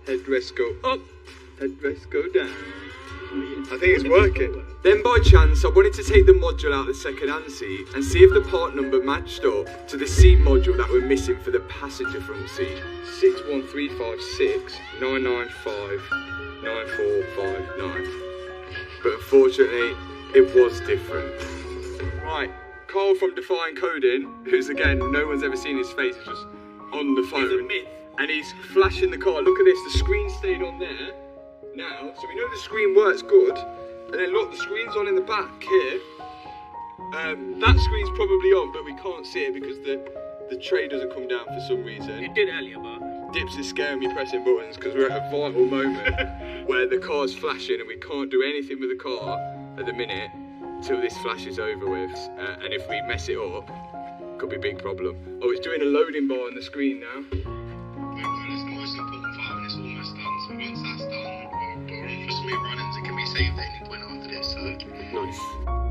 Headrest go up, headrest go down. I think it's working. Then by chance, I wanted to take the module out of the second-hand seat and see if the part number matched up to the seat module that we're missing for the passenger front seat. 61356 995 9459. But unfortunately, it was different. Right, Carl from Define Coding, who's again, no one's ever seen his face, he's just on the phone. He's a myth. And he's flashing the car. Look at this, the screen stayed on there. Now, so we know the screen works good, and then look, the screen's on in the back here. That screen's probably on, but we can't see it because the tray doesn't come down for some reason. It did earlier, but Dips is scaring me pressing buttons because we're at a vital moment where the car's flashing and we can't do anything with the car at the minute till this flash is over with. And if we mess it up, could be a big problem. Oh, it's doing a loading bar on the screen now. It's the most important part, and it's almost done. So once that's done, we're on for smooth runnings. It can be saved at any point after this. So nice.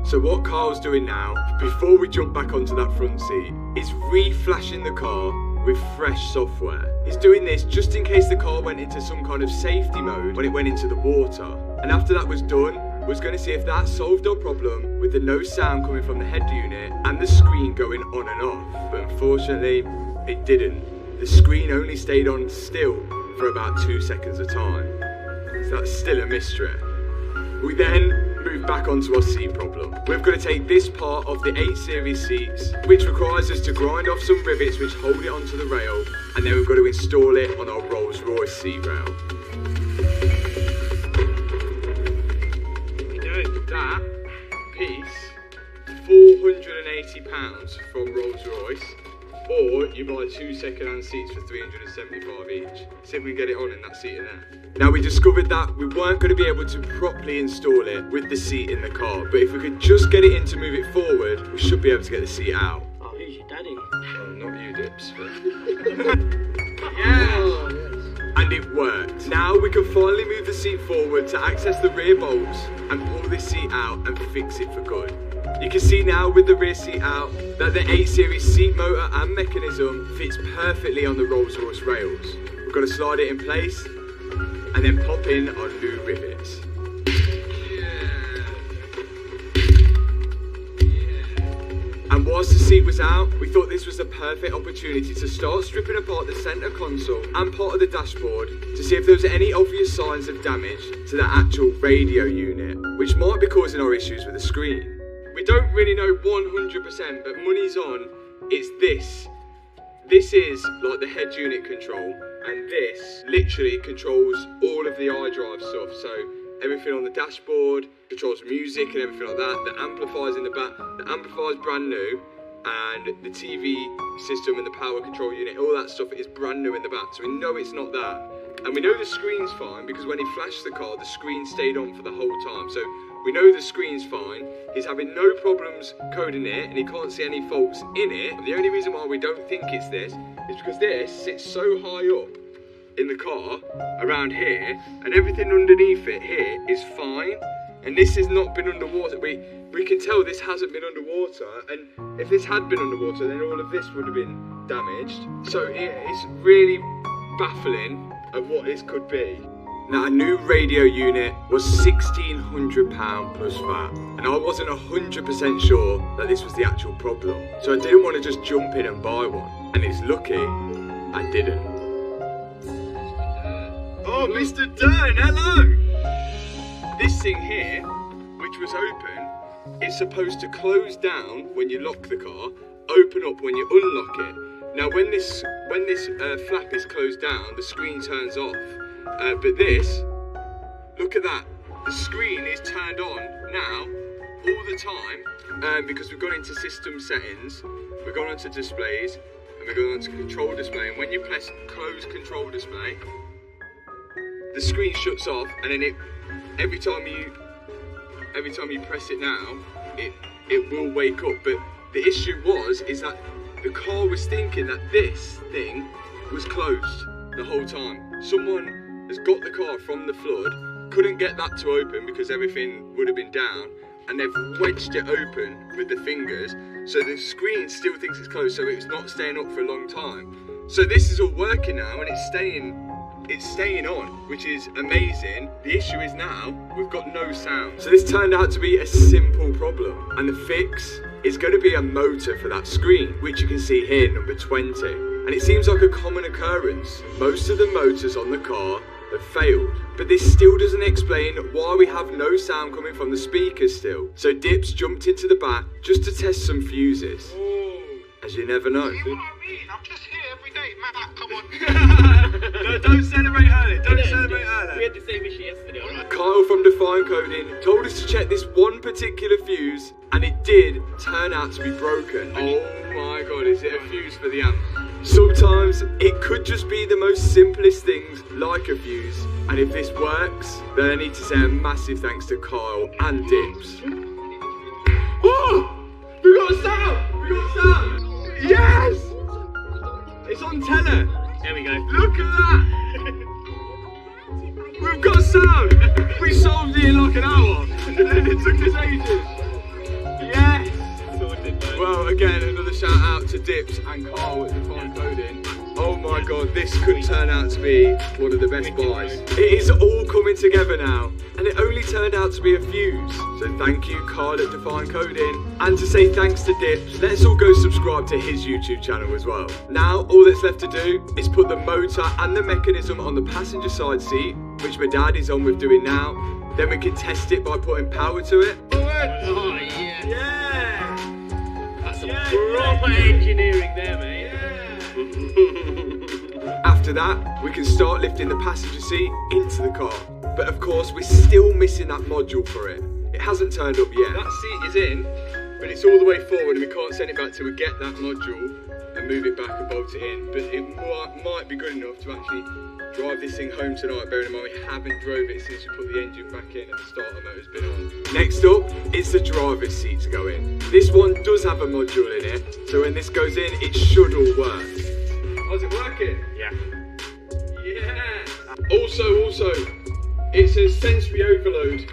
So what Carl's doing now, before we jump back onto that front seat, is re-flashing the car with fresh software. He's doing this just in case the car went into some kind of safety mode when it went into the water. And after that was done, was going to see if that solved our problem with the no sound coming from the head unit and the screen going on and off. But unfortunately, it didn't. The screen only stayed on still for about 2 seconds at a time. So that's still a mystery. We then move back onto our seat problem. We've got to take this part of the 8 series seats, which requires us to grind off some rivets which hold it onto the rail, and then we've got to install it on our Rolls Royce seat rail. That piece, £480 from Rolls Royce, or you buy 2 second-hand seats for £375 each. See if we can get it on in that seat in there. Now, we discovered that we weren't going to be able to properly install it with the seat in the car, but if we could just get it in to move it forward, we should be able to get the seat out. Oh, who's your daddy? Oh, not you, Dips. Yeah! And it worked. Now we can finally move the seat forward to access the rear bolts and pull this seat out and fix it for good. You can see now with the rear seat out that the 8 series seat motor and mechanism fits perfectly on the Rolls Royce rails. We've got to slide it in place and then pop in our new rivets. And whilst the seat was out, we thought this was the perfect opportunity to start stripping apart the centre console and part of the dashboard to see if there was any obvious signs of damage to the actual radio unit, which might be causing our issues with the screen. We don't really know 100%, but money's on, it's this. This is like the head unit control, and this literally controls all of the iDrive stuff. So everything on the dashboard, controls music and everything like that. The amplifiers in the back, the amplifier's brand new, and the TV system and the power control unit, all that stuff is brand new in the back. So we know it's not that. And we know the screen's fine because when he flashed the car, the screen stayed on for the whole time. So we know the screen's fine. He's having no problems coding it and he can't see any faults in it. And the only reason why we don't think it's this is because this sits so high up in the car around here, and everything underneath it here is fine, and this has not been underwater. We can tell this hasn't been underwater, and if this had been underwater then all of this would have been damaged. So it's really baffling of what this could be. Now, a new radio unit was £1,600 plus VAT, and I wasn't 100% sure that this was the actual problem, so I didn't want to just jump in and buy one, and it's lucky I didn't. Oh, Mr. Dern, hello! This thing here, which was open, is supposed to close down when you lock the car, open up when you unlock it. Now, when this flap is closed down, the screen turns off. But this, look at that. The screen is turned on now, all the time, because we've gone into system settings, we've gone onto displays, and we've gone onto control display. And when you press close control display, the screen shuts off, and then every time you press it now, it will wake up. But the issue is that the car was thinking that this thing was closed the whole time. Someone has got the car from the flood, couldn't get that to open because everything would have been down, and they've wedged it open with the fingers, so the screen still thinks it's closed, so it's not staying up for a long time. So this is all working now, and it's staying on, which is amazing. The issue is now we've got no sound. So this turned out to be a simple problem, and the fix is going to be a motor for that screen, which you can see here, number 20. And it seems like a common occurrence. Most of the motors on the car have failed, but this still doesn't explain why we have no sound coming from the speakers still. So Dips jumped into the back just to test some fuses. As you never know. See what I mean? I'm just here every day, Matt, come on. No, don't celebrate early. Don't celebrate early. We had the same issue yesterday, alright? Kyle from Define Coding told us to check this one particular fuse, and it did turn out to be broken. Oh my god, is it a fuse for the amp? Sometimes it could just be the most simplest things, like a fuse. And if this works, then I need to say a massive thanks to Kyle and Dips. Oh! We got a sound! We got sound! Yes! It's on tenor. There we go. Look at that! We've got sound! We solved it in like an hour. It took us ages. Yes! Well, again, another shout out to Dips and Carl at Define Coding. Oh my god, this could turn out to be one of the best buys. It is all coming together now, and it only turned out to be a fuse. So thank you, Kyle at Define Coding. And to say thanks to Dips, let's all go subscribe to his YouTube channel as well. Now, all that's left to do is put the motor and the mechanism on the passenger side seat, which my dad is on with doing now. Then we can test it by putting power to it. Oh, yeah. Yeah! That's some proper engineering there, mate. After that, we can start lifting the passenger seat into the car. But of course, we're still missing that module for it. It hasn't turned up yet. That seat is in, but it's all the way forward and we can't send it back till we get that module and move it back and bolt it in. But it might be good enough to actually drive this thing home tonight, bearing in mind we haven't drove it since we put the engine back in and the starter motor's been on. Next up, it's the driver's seat to go in. This one does have a module in it, so when this goes in, it should all work. How's it working? Yeah. Yeah! Also, it says sensory overload,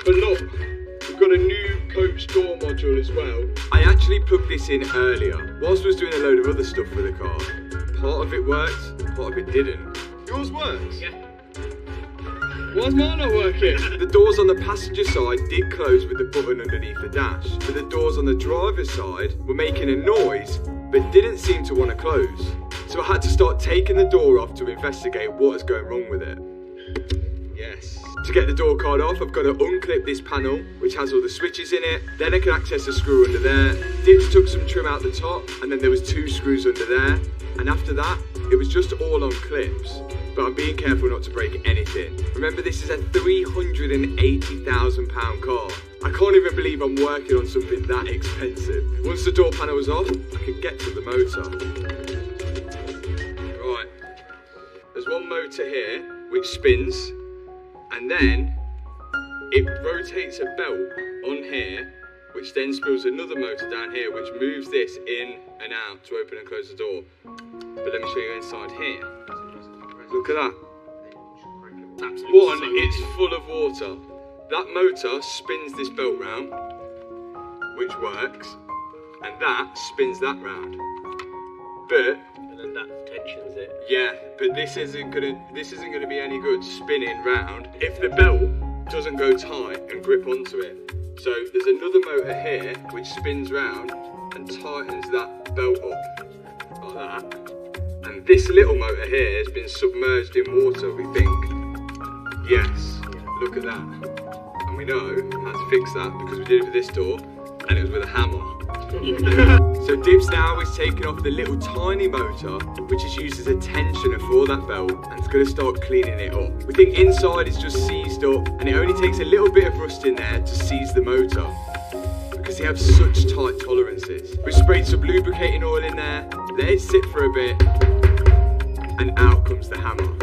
but look, we've got a new coach door module as well. I actually plugged this in earlier, whilst I was doing a load of other stuff with the car. Part of it worked, part of it didn't. Yours works? Yeah. Why's mine not working? The doors on the passenger side did close with the button underneath the dash, but the doors on the driver's side were making a noise, but didn't seem to want to close. So I had to start taking the door off to investigate what is going wrong with it. Yes. To get the door card off, I've got to unclip this panel, which has all the switches in it. Then I can access the screw under there. Dips took some trim out the top, and then there was 2 screws under there. And after that, it was just all on clips. But I'm being careful not to break anything. Remember, this is a £380,000 car. I can't even believe I'm working on something that expensive. Once the door panel was off, I could get to the motor. Right, there's one motor here, which spins, and then it rotates a belt on here, which then spills another motor down here, which moves this in and out to open and close the door. But let me show you inside here. Look at that. One, it's full of water. That motor spins this belt round, which works, and that spins that round. But And then that tensions it. yeah, but this isn't gonna be any good spinning round if the belt doesn't go tight and grip onto it. So there's another motor here which spins round and tightens that belt up like that. And this little motor here has been submerged in water, we think. Yes, look at that. And we know how to fix that because we did it with this door and it was with a hammer. So Dibs now is taking off the little tiny motor, which is used as a tensioner for that belt, and it's going to start cleaning it up. We think inside is just seized up, and it only takes a little bit of rust in there to seize the motor, because they have such tight tolerances. We sprayed some lubricating oil in there, let it sit for a bit, and out comes the hammer.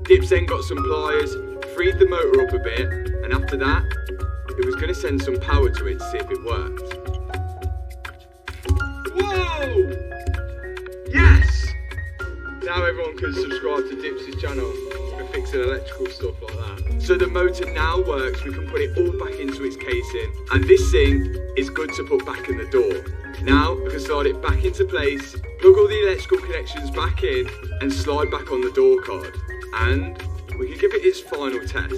Dibs then got some pliers, freed the motor up a bit, and after that, it was going to send some power to it to see if it worked. Whoa! Yes! Now everyone can subscribe to Dips's channel for fixing electrical stuff like that. So the motor now works, we can put it all back into its casing, and this thing is good to put back in the door. Now we can slide it back into place, plug all the electrical connections back in, and slide back on the door card. And we can give it its final test.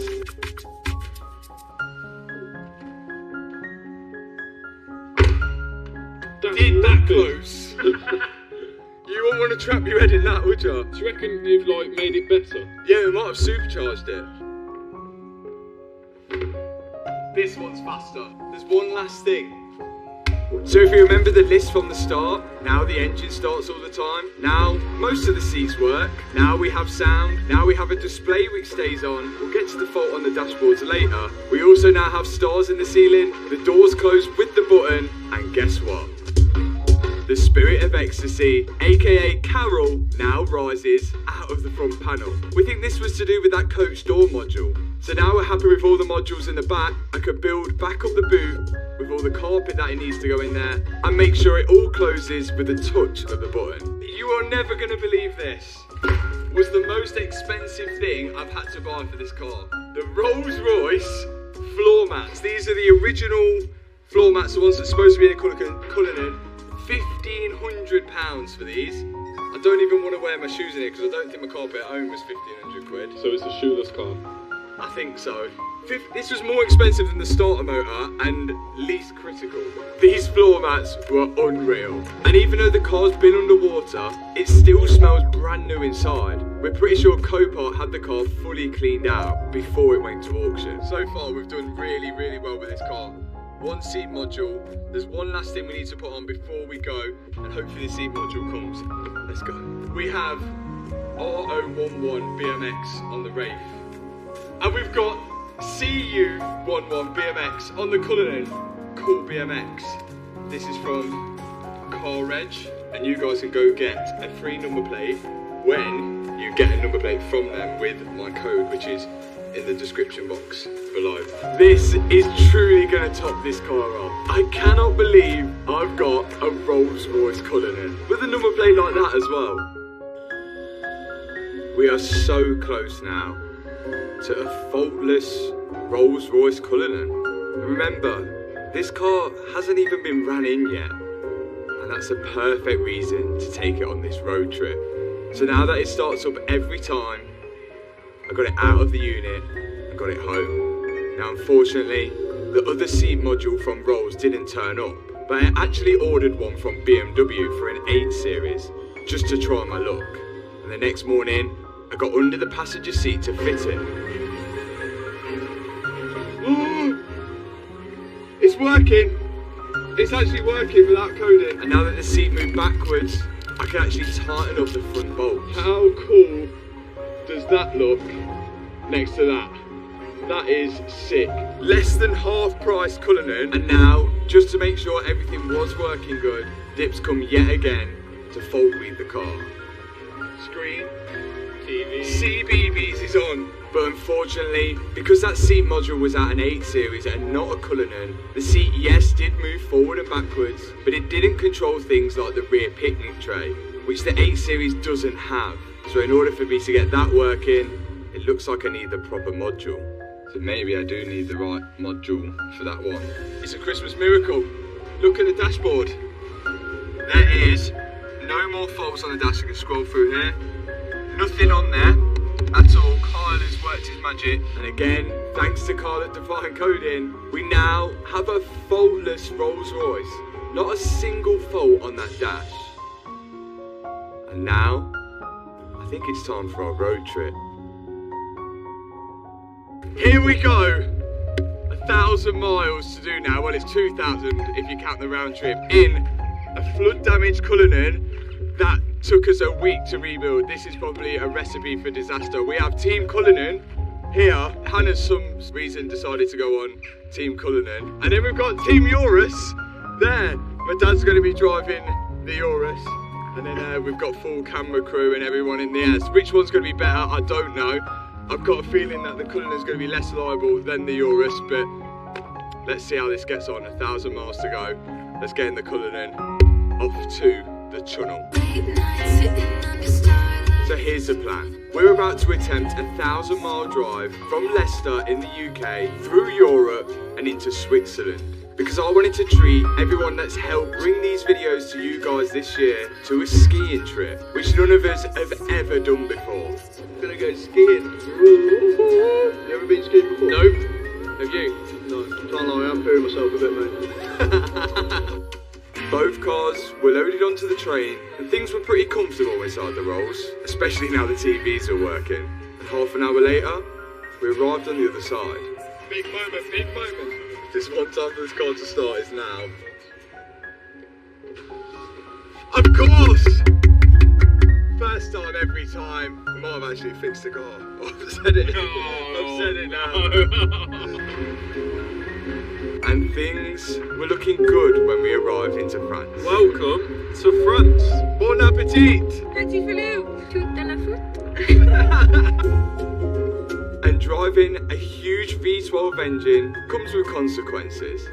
Did that close? You wouldn't want to trap your head in that, would you? Do you reckon you've like made it better? Yeah, we might have supercharged it. This one's faster. There's one last thing. So if you remember the list from the start, now the engine starts all the time. Now most of the seats work. Now we have sound. Now we have a display which stays on. We'll get to the fault on the dashboards later. We also now have stars in the ceiling. The doors close with the button. And guess what? The spirit of ecstasy, aka Carol, now rises out of the front panel. We think this was to do with that coach door module. So now we're happy with all the modules in the back. I could build back up the boot with all the carpet that it needs to go in there and make sure it all closes with a touch of the button. You are never going to believe this. Was the most expensive thing I've had to buy for this car. The Rolls Royce floor mats. These are the original floor mats, the ones that's supposed to be in a Cullinan. £1,500 for these. I don't even want to wear my shoes in it because I don't think my carpet at home was 1,500 quid. So it's a shoeless car. I think so. This was more expensive than the starter motor and least critical. These floor mats were unreal. And even though the car's been underwater, it still smells brand new inside. We're pretty sure Copart had the car fully cleaned out before it went to auction. So far we've done really, really well with this car. One seat module. There's one last thing we need to put on before we go, and hopefully the seat module comes. Let's go. We have R011 BMX on the Wraith. And we've got CU11 BMX on the Cullinan. Cool BMX. This is from Car Reg, and you guys can go get a free number plate when you get a number plate from them with my code, which is in the description box below. This is truly going to top this car off. I cannot believe I've got a Rolls Royce Cullinan with a number plate like that as well. We are so close now to a faultless Rolls Royce Cullinan. Remember, this car hasn't even been ran in yet, and that's a perfect reason to take it on this road trip. So now that it starts up every time, I got it out of the unit and got it home. Now unfortunately, the other seat module from Rolls didn't turn up, but I actually ordered one from BMW for an 8 Series, just to try my luck. And the next morning, I got under the passenger seat to fit it. It's working! It's actually working without coding. And now that the seat moved backwards, I can actually tighten up the front bolts. How cool does that look next to that? That is sick. Less than half price Cullinan, and now, just to make sure everything was working good, Dip's come yet again to fault weed the car. Screen, TV. CBeebies is on, but unfortunately, because that seat module was at an 8 Series and not a Cullinan, the seat, yes, did move forward and backwards, but it didn't control things like the rear picnic tray, which the 8 Series doesn't have. So in order for me to get that working, it looks like I need the proper module. So maybe I do need the right module for that one. It's a Christmas miracle. Look at the dashboard. There is no more faults on the dash. You can scroll through here. Nothing on there at all. Kyle has worked his magic. And again, thanks to Kyle at Divine Coding, we now have a faultless Rolls Royce. Not a single fault on that dash. And now, I think it's time for our road trip. Here we go! 1,000 miles to do now. Well, it's 2,000 if you count the round trip. In a flood damaged Cullinan that took us a week to rebuild. This is probably a recipe for disaster. We have Team Cullinan here. Hannah's some reason decided to go on Team Cullinan. And then we've got Team Eurus there. My dad's going to be driving the Eurus. And then we've got full camera crew and everyone in the air. So which one's going to be better? I don't know. I've got a feeling that the Cullinan's going to be less reliable than the Eurus, but let's see how this gets on. 1,000 miles to go. Let's get in the Cullinan off to the tunnel. So here's the plan. We're about to attempt a 1,000-mile drive from Leicester in the UK through Europe and into Switzerland. Because I wanted to treat everyone that's helped bring these videos to you guys this year to a skiing trip, which none of us have ever done before. I'm gonna go skiing. You ever been skiing before? Nope. Have you? No, can't lie, I'm fearing myself a bit, mate. Both cars were loaded onto the train and things were pretty comfortable inside the Rolls, especially now the TVs are working. And half an hour later, we arrived on the other side. Big moment, big moment. This one time for this car to start is now. Of course! First time every time. I might have actually fixed the car. I've said it. No, I've said it now. And things were looking good when we arrived into France. Welcome to France. Bon appetit! Petit filou, toute de la foot. And driving a huge V12 engine comes with consequences.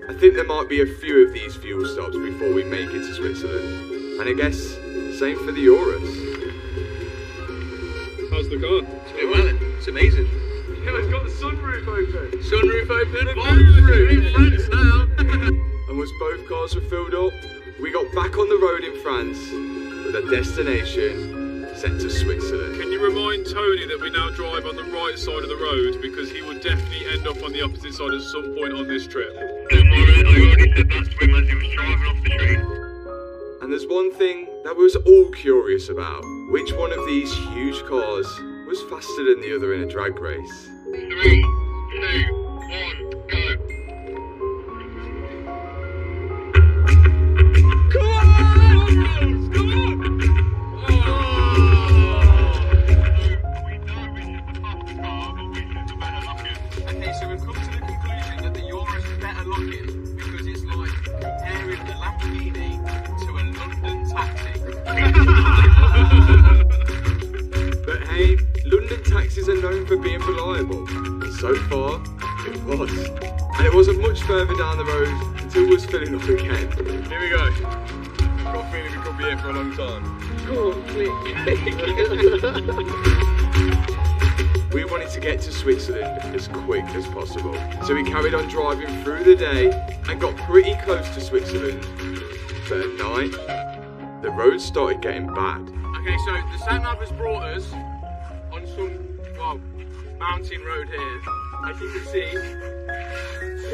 I think there might be a few of these fuel stops before we make it to Switzerland. And I guess, same for the Eurus. How's the car? It's doing well. It's amazing. Yeah, it's got the sunroof open. Sunroof open. We're in France now. And once both cars were filled up, we got back on the road in France with our destination set to Switzerland. Can you remind Tony that we now drive on the right side of the road because he would definitely end up on the opposite side at some point on this trip? I already said that to him as he was driving off the street. And there's one thing that we was all curious about. Which one of these huge cars was faster than the other in a drag race? 3, 2, 1, go. Come on! Come on! We know we should have passed the car, but we should have better looking. Okay, so we've come to the conclusion that the Urus is better looking because it's like comparing the Lamborghini to a London taxi. But hey, London taxis are known for being reliable. And so far, it was. And it wasn't much further down the road until it was filling up again. Here we go. I've got a feeling we could be here for a long time. We wanted to get to Switzerland as quick as possible, so we carried on driving through the day and got pretty close to Switzerland. But at night, the roads started getting bad. Okay, so the sat-nav has brought us on some, well, mountain road here. As you can see,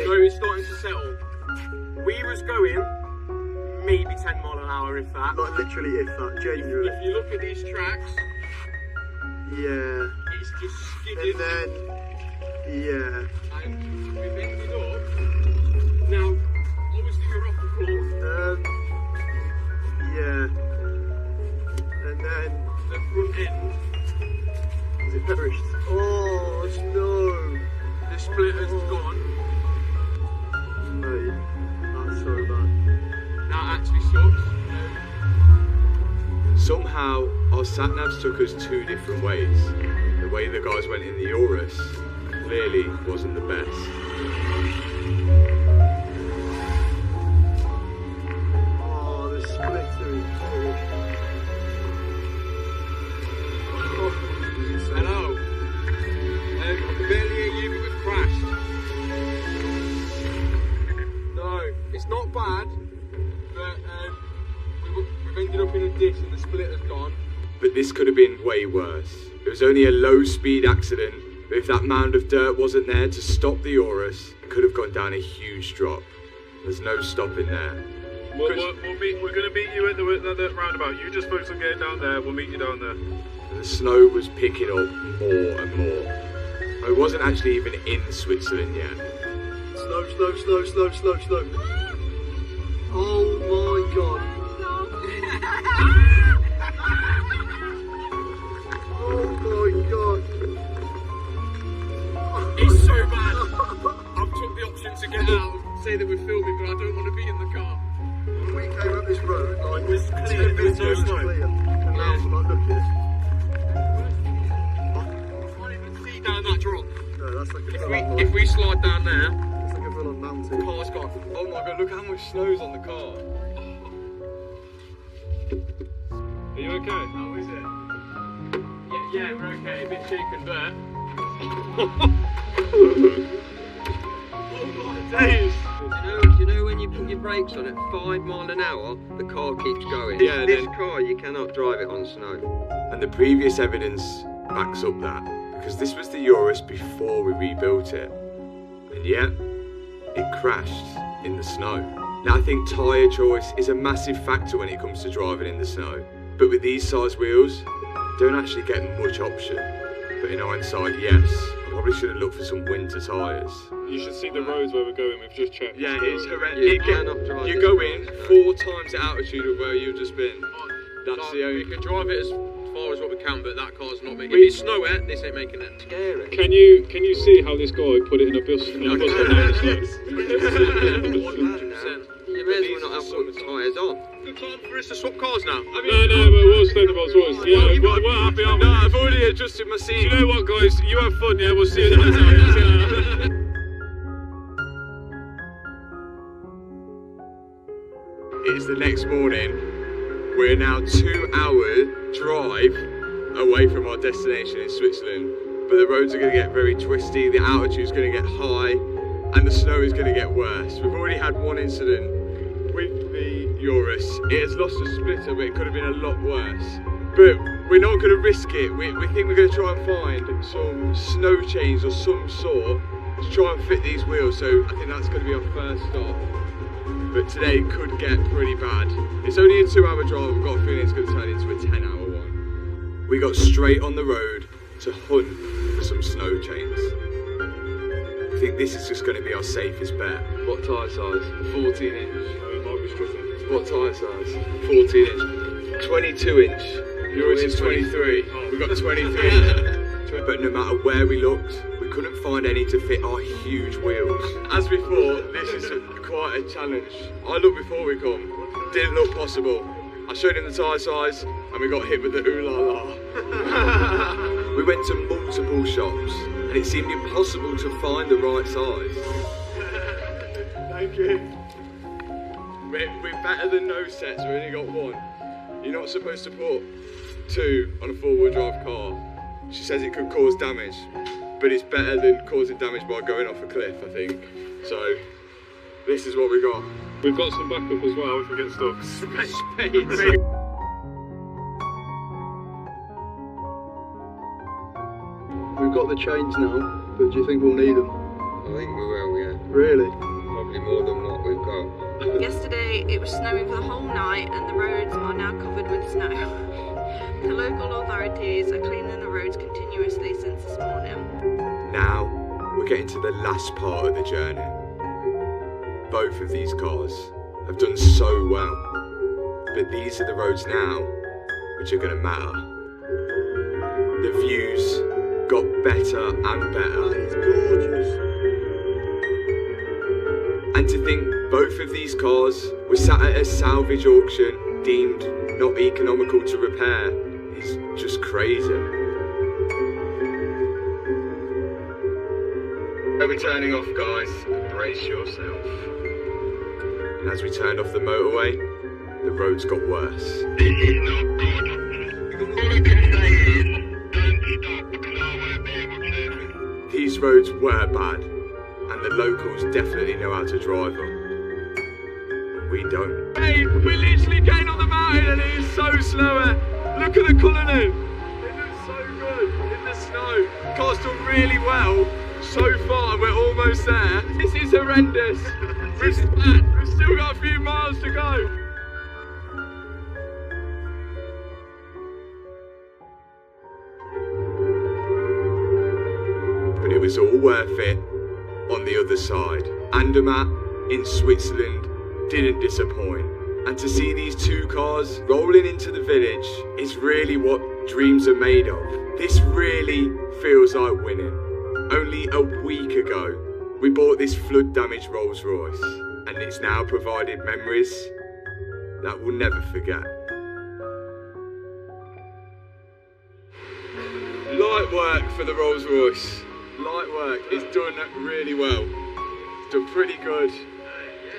snow is starting to settle. We was going maybe 10 mile an hour, if that. Like literally if that, genuinely. If you look at these tracks, Yeah. it's just skidding. And then, yeah. And we've ended up. Now, obviously you're off the floor. Yeah. And then, The front end, is it perished? Oh, no. the splitter's gone. Mate, that's so bad. That actually sucks. Somehow, our sat-navs took us two different ways. The way the guys went in the Urus clearly wasn't the best. Oh, the splitter is perished. Hello. I can barely hear you, but we've crashed. No, it's not bad, but we've ended up in a ditch and the splitter's gone. But this could have been way worse. It was only a low-speed accident, but if that mound of dirt wasn't there to stop the Urus, it could have gone down a huge drop. There's no stopping there. We're going to meet you at the roundabout. You just focus on getting down there. We'll meet you down there. And the snow was picking up more and more. I wasn't actually even in Switzerland yet. Slow, slow, slow, slow, slow, slow. Oh my god. Oh my god. It's so bad. I've took the option to get out, say that we're filming, but I don't want to be in the car. When we came up this road, like, It was clear, 10 there was minutes no ago, it was snow. clear. And now I'm like, look at it. I can't even see down that drop. No, that's like a If full we, on, if we slide down there, it's like a full on mountain. car's gone. Oh my god, look how much snow's on the car. Are you okay? How is it? Yeah, we're okay. A bit shaken, but. Oh my days! You know when you put your brakes on at 5 mile an hour, the car keeps going. Yeah, This then- car, you cannot drive it on snow. And the previous evidence backs up that, because this was the Urus before we rebuilt it. And yet, it crashed in the snow. Now I think tyre choice is a massive factor when it comes to driving in the snow. But with these size wheels, you don't actually get much option. But in hindsight, yes, I probably should have looked for some winter tyres. You should see the roads where we're going. We've just checked. Yeah, it's horrendous. You cannot drive You it go on in snow. 4 times the altitude of where you've just been. That's the only. We can drive it as far as what we can, but that car's not making it. We- If it's snow wet, this ain't making it. Scary. Can you see how this guy put it in a bus? In a bus You may as well not have put the tyres on. Good time for us to swap cars now. No, but we'll stay in the Rolls Royce. Yeah, we're happy, aren't we? No, I've already adjusted my Do seat. you know what, guys? You have fun, yeah? We'll see you next time. It's the next morning. We're now 2-hour drive away from our destination in Switzerland. But the roads are going to get very twisty, the altitude's going to get high, and the snow is going to get worse. We've already had one incident with the Urus. It has lost a splitter, but it could have been a lot worse. But we're not going to risk it. We think we're going to try and find some snow chains or some sort to try and fit these wheels. So I think that's going to be our first stop. But today it could get pretty bad. It's only a 2-hour drive. We've got a feeling it's going to turn into a 10-hour one. We got straight on the road to hunt for some snow chains. I think this is just going to be our safest bet. What tyre size? 14 inch. What tyre size? 14 inch. 22 inch. Yours is 23. We've got 23. But no matter where we looked, we couldn't find any to fit our huge wheels. As before, this is quite a challenge. I looked before we come. Didn't look possible. I showed him the tyre size and we got hit with the ooh la la. We went to multiple shops and it seemed impossible to find the right size. Thank you. We're better than no sets, we only got one. You're not supposed to put 2 on a 4-wheel drive car. She says it could cause damage, but it's better than causing damage by going off a cliff, I think. So, this is what we got. We've got some backup as well if we get stuck. Spades. We've got the chains now, but do you think we'll need them? I think we will, yeah. Really? Probably more than what we've got. Yesterday it was snowing for the whole night and the roads are now covered with snow. The local authorities are cleaning the roads continuously since this morning. Now, we're getting to the last part of the journey. Both of these cars have done so well, but these are the roads now which are going to matter. The views got better and better. It's gorgeous. And to think both of these cars were sat at a salvage auction deemed not economical to repair is just crazy. We're turning off, guys. Brace yourself. And as we turned off the motorway, the roads got worse. This is not good. All I can say is, don't stop because I won't be able to. These roads were bad, and the locals definitely know how to drive them. And we don't. Hey, we're literally getting on the mountain and it is so slower. Look at the Cullinan. It looks so good in the snow. Car's done really well so far. We're almost there. This is horrendous. We've still got a few miles to go. But it was all worth it on the other side. Andermatt in Switzerland didn't disappoint. And to see these two cars rolling into the village is really what dreams are made of. This really feels like winning. Only a week ago, we bought this flood-damaged Rolls Royce, and it's now provided memories that we'll never forget. Light work for the Rolls Royce. Light work. It's done really well. It's done pretty good.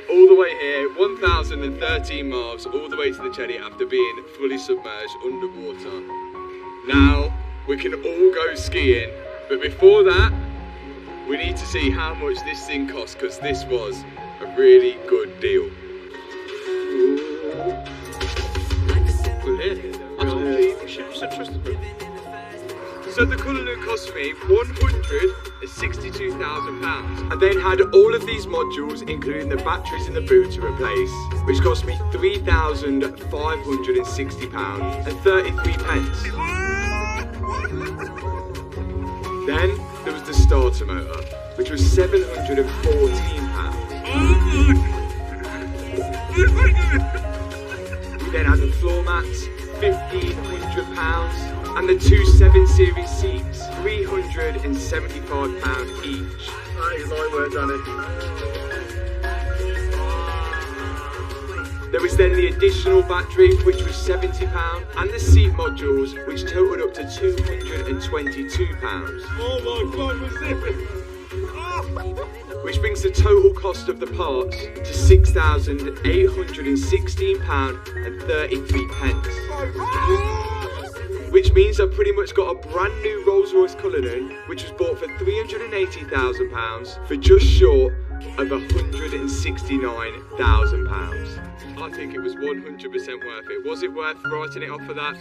All the way here, 1,013 miles, all the way to the jetty after being fully submerged underwater. Now, we can all go skiing, but before that, we need to see how much this thing costs, because this was a really good deal. We're here. I told you, we should have trusted them. So the Cullinan cost me £162,000. I then had all of these modules, including the batteries in the boot, to replace, which cost me £3,560 and 33 pence. Then there was the starter motor, which was £714. We then had the floor mats, £1,500. And the two 7 Series seats, £375 each. That is light work, Danny. There was then the additional battery, which was £70, and the seat modules, which totaled up to £222. Oh my God, what's this? Which brings the total cost of the parts to £6,816 and 33 pence. which means I've pretty much got a brand new Rolls Royce Cullinan, which was bought for £380,000 for just short of £169,000. I think it was 100% worth it. Was it worth writing it off for that?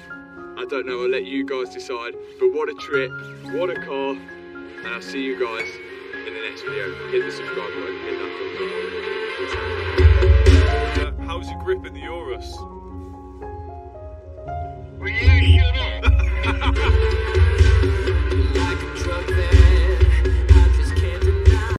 I don't know, I'll let you guys decide. But what a trip, what a car, and I'll see you guys in the next video. Hit the subscribe button, hit that thumbs up. How's your grip in the Urus?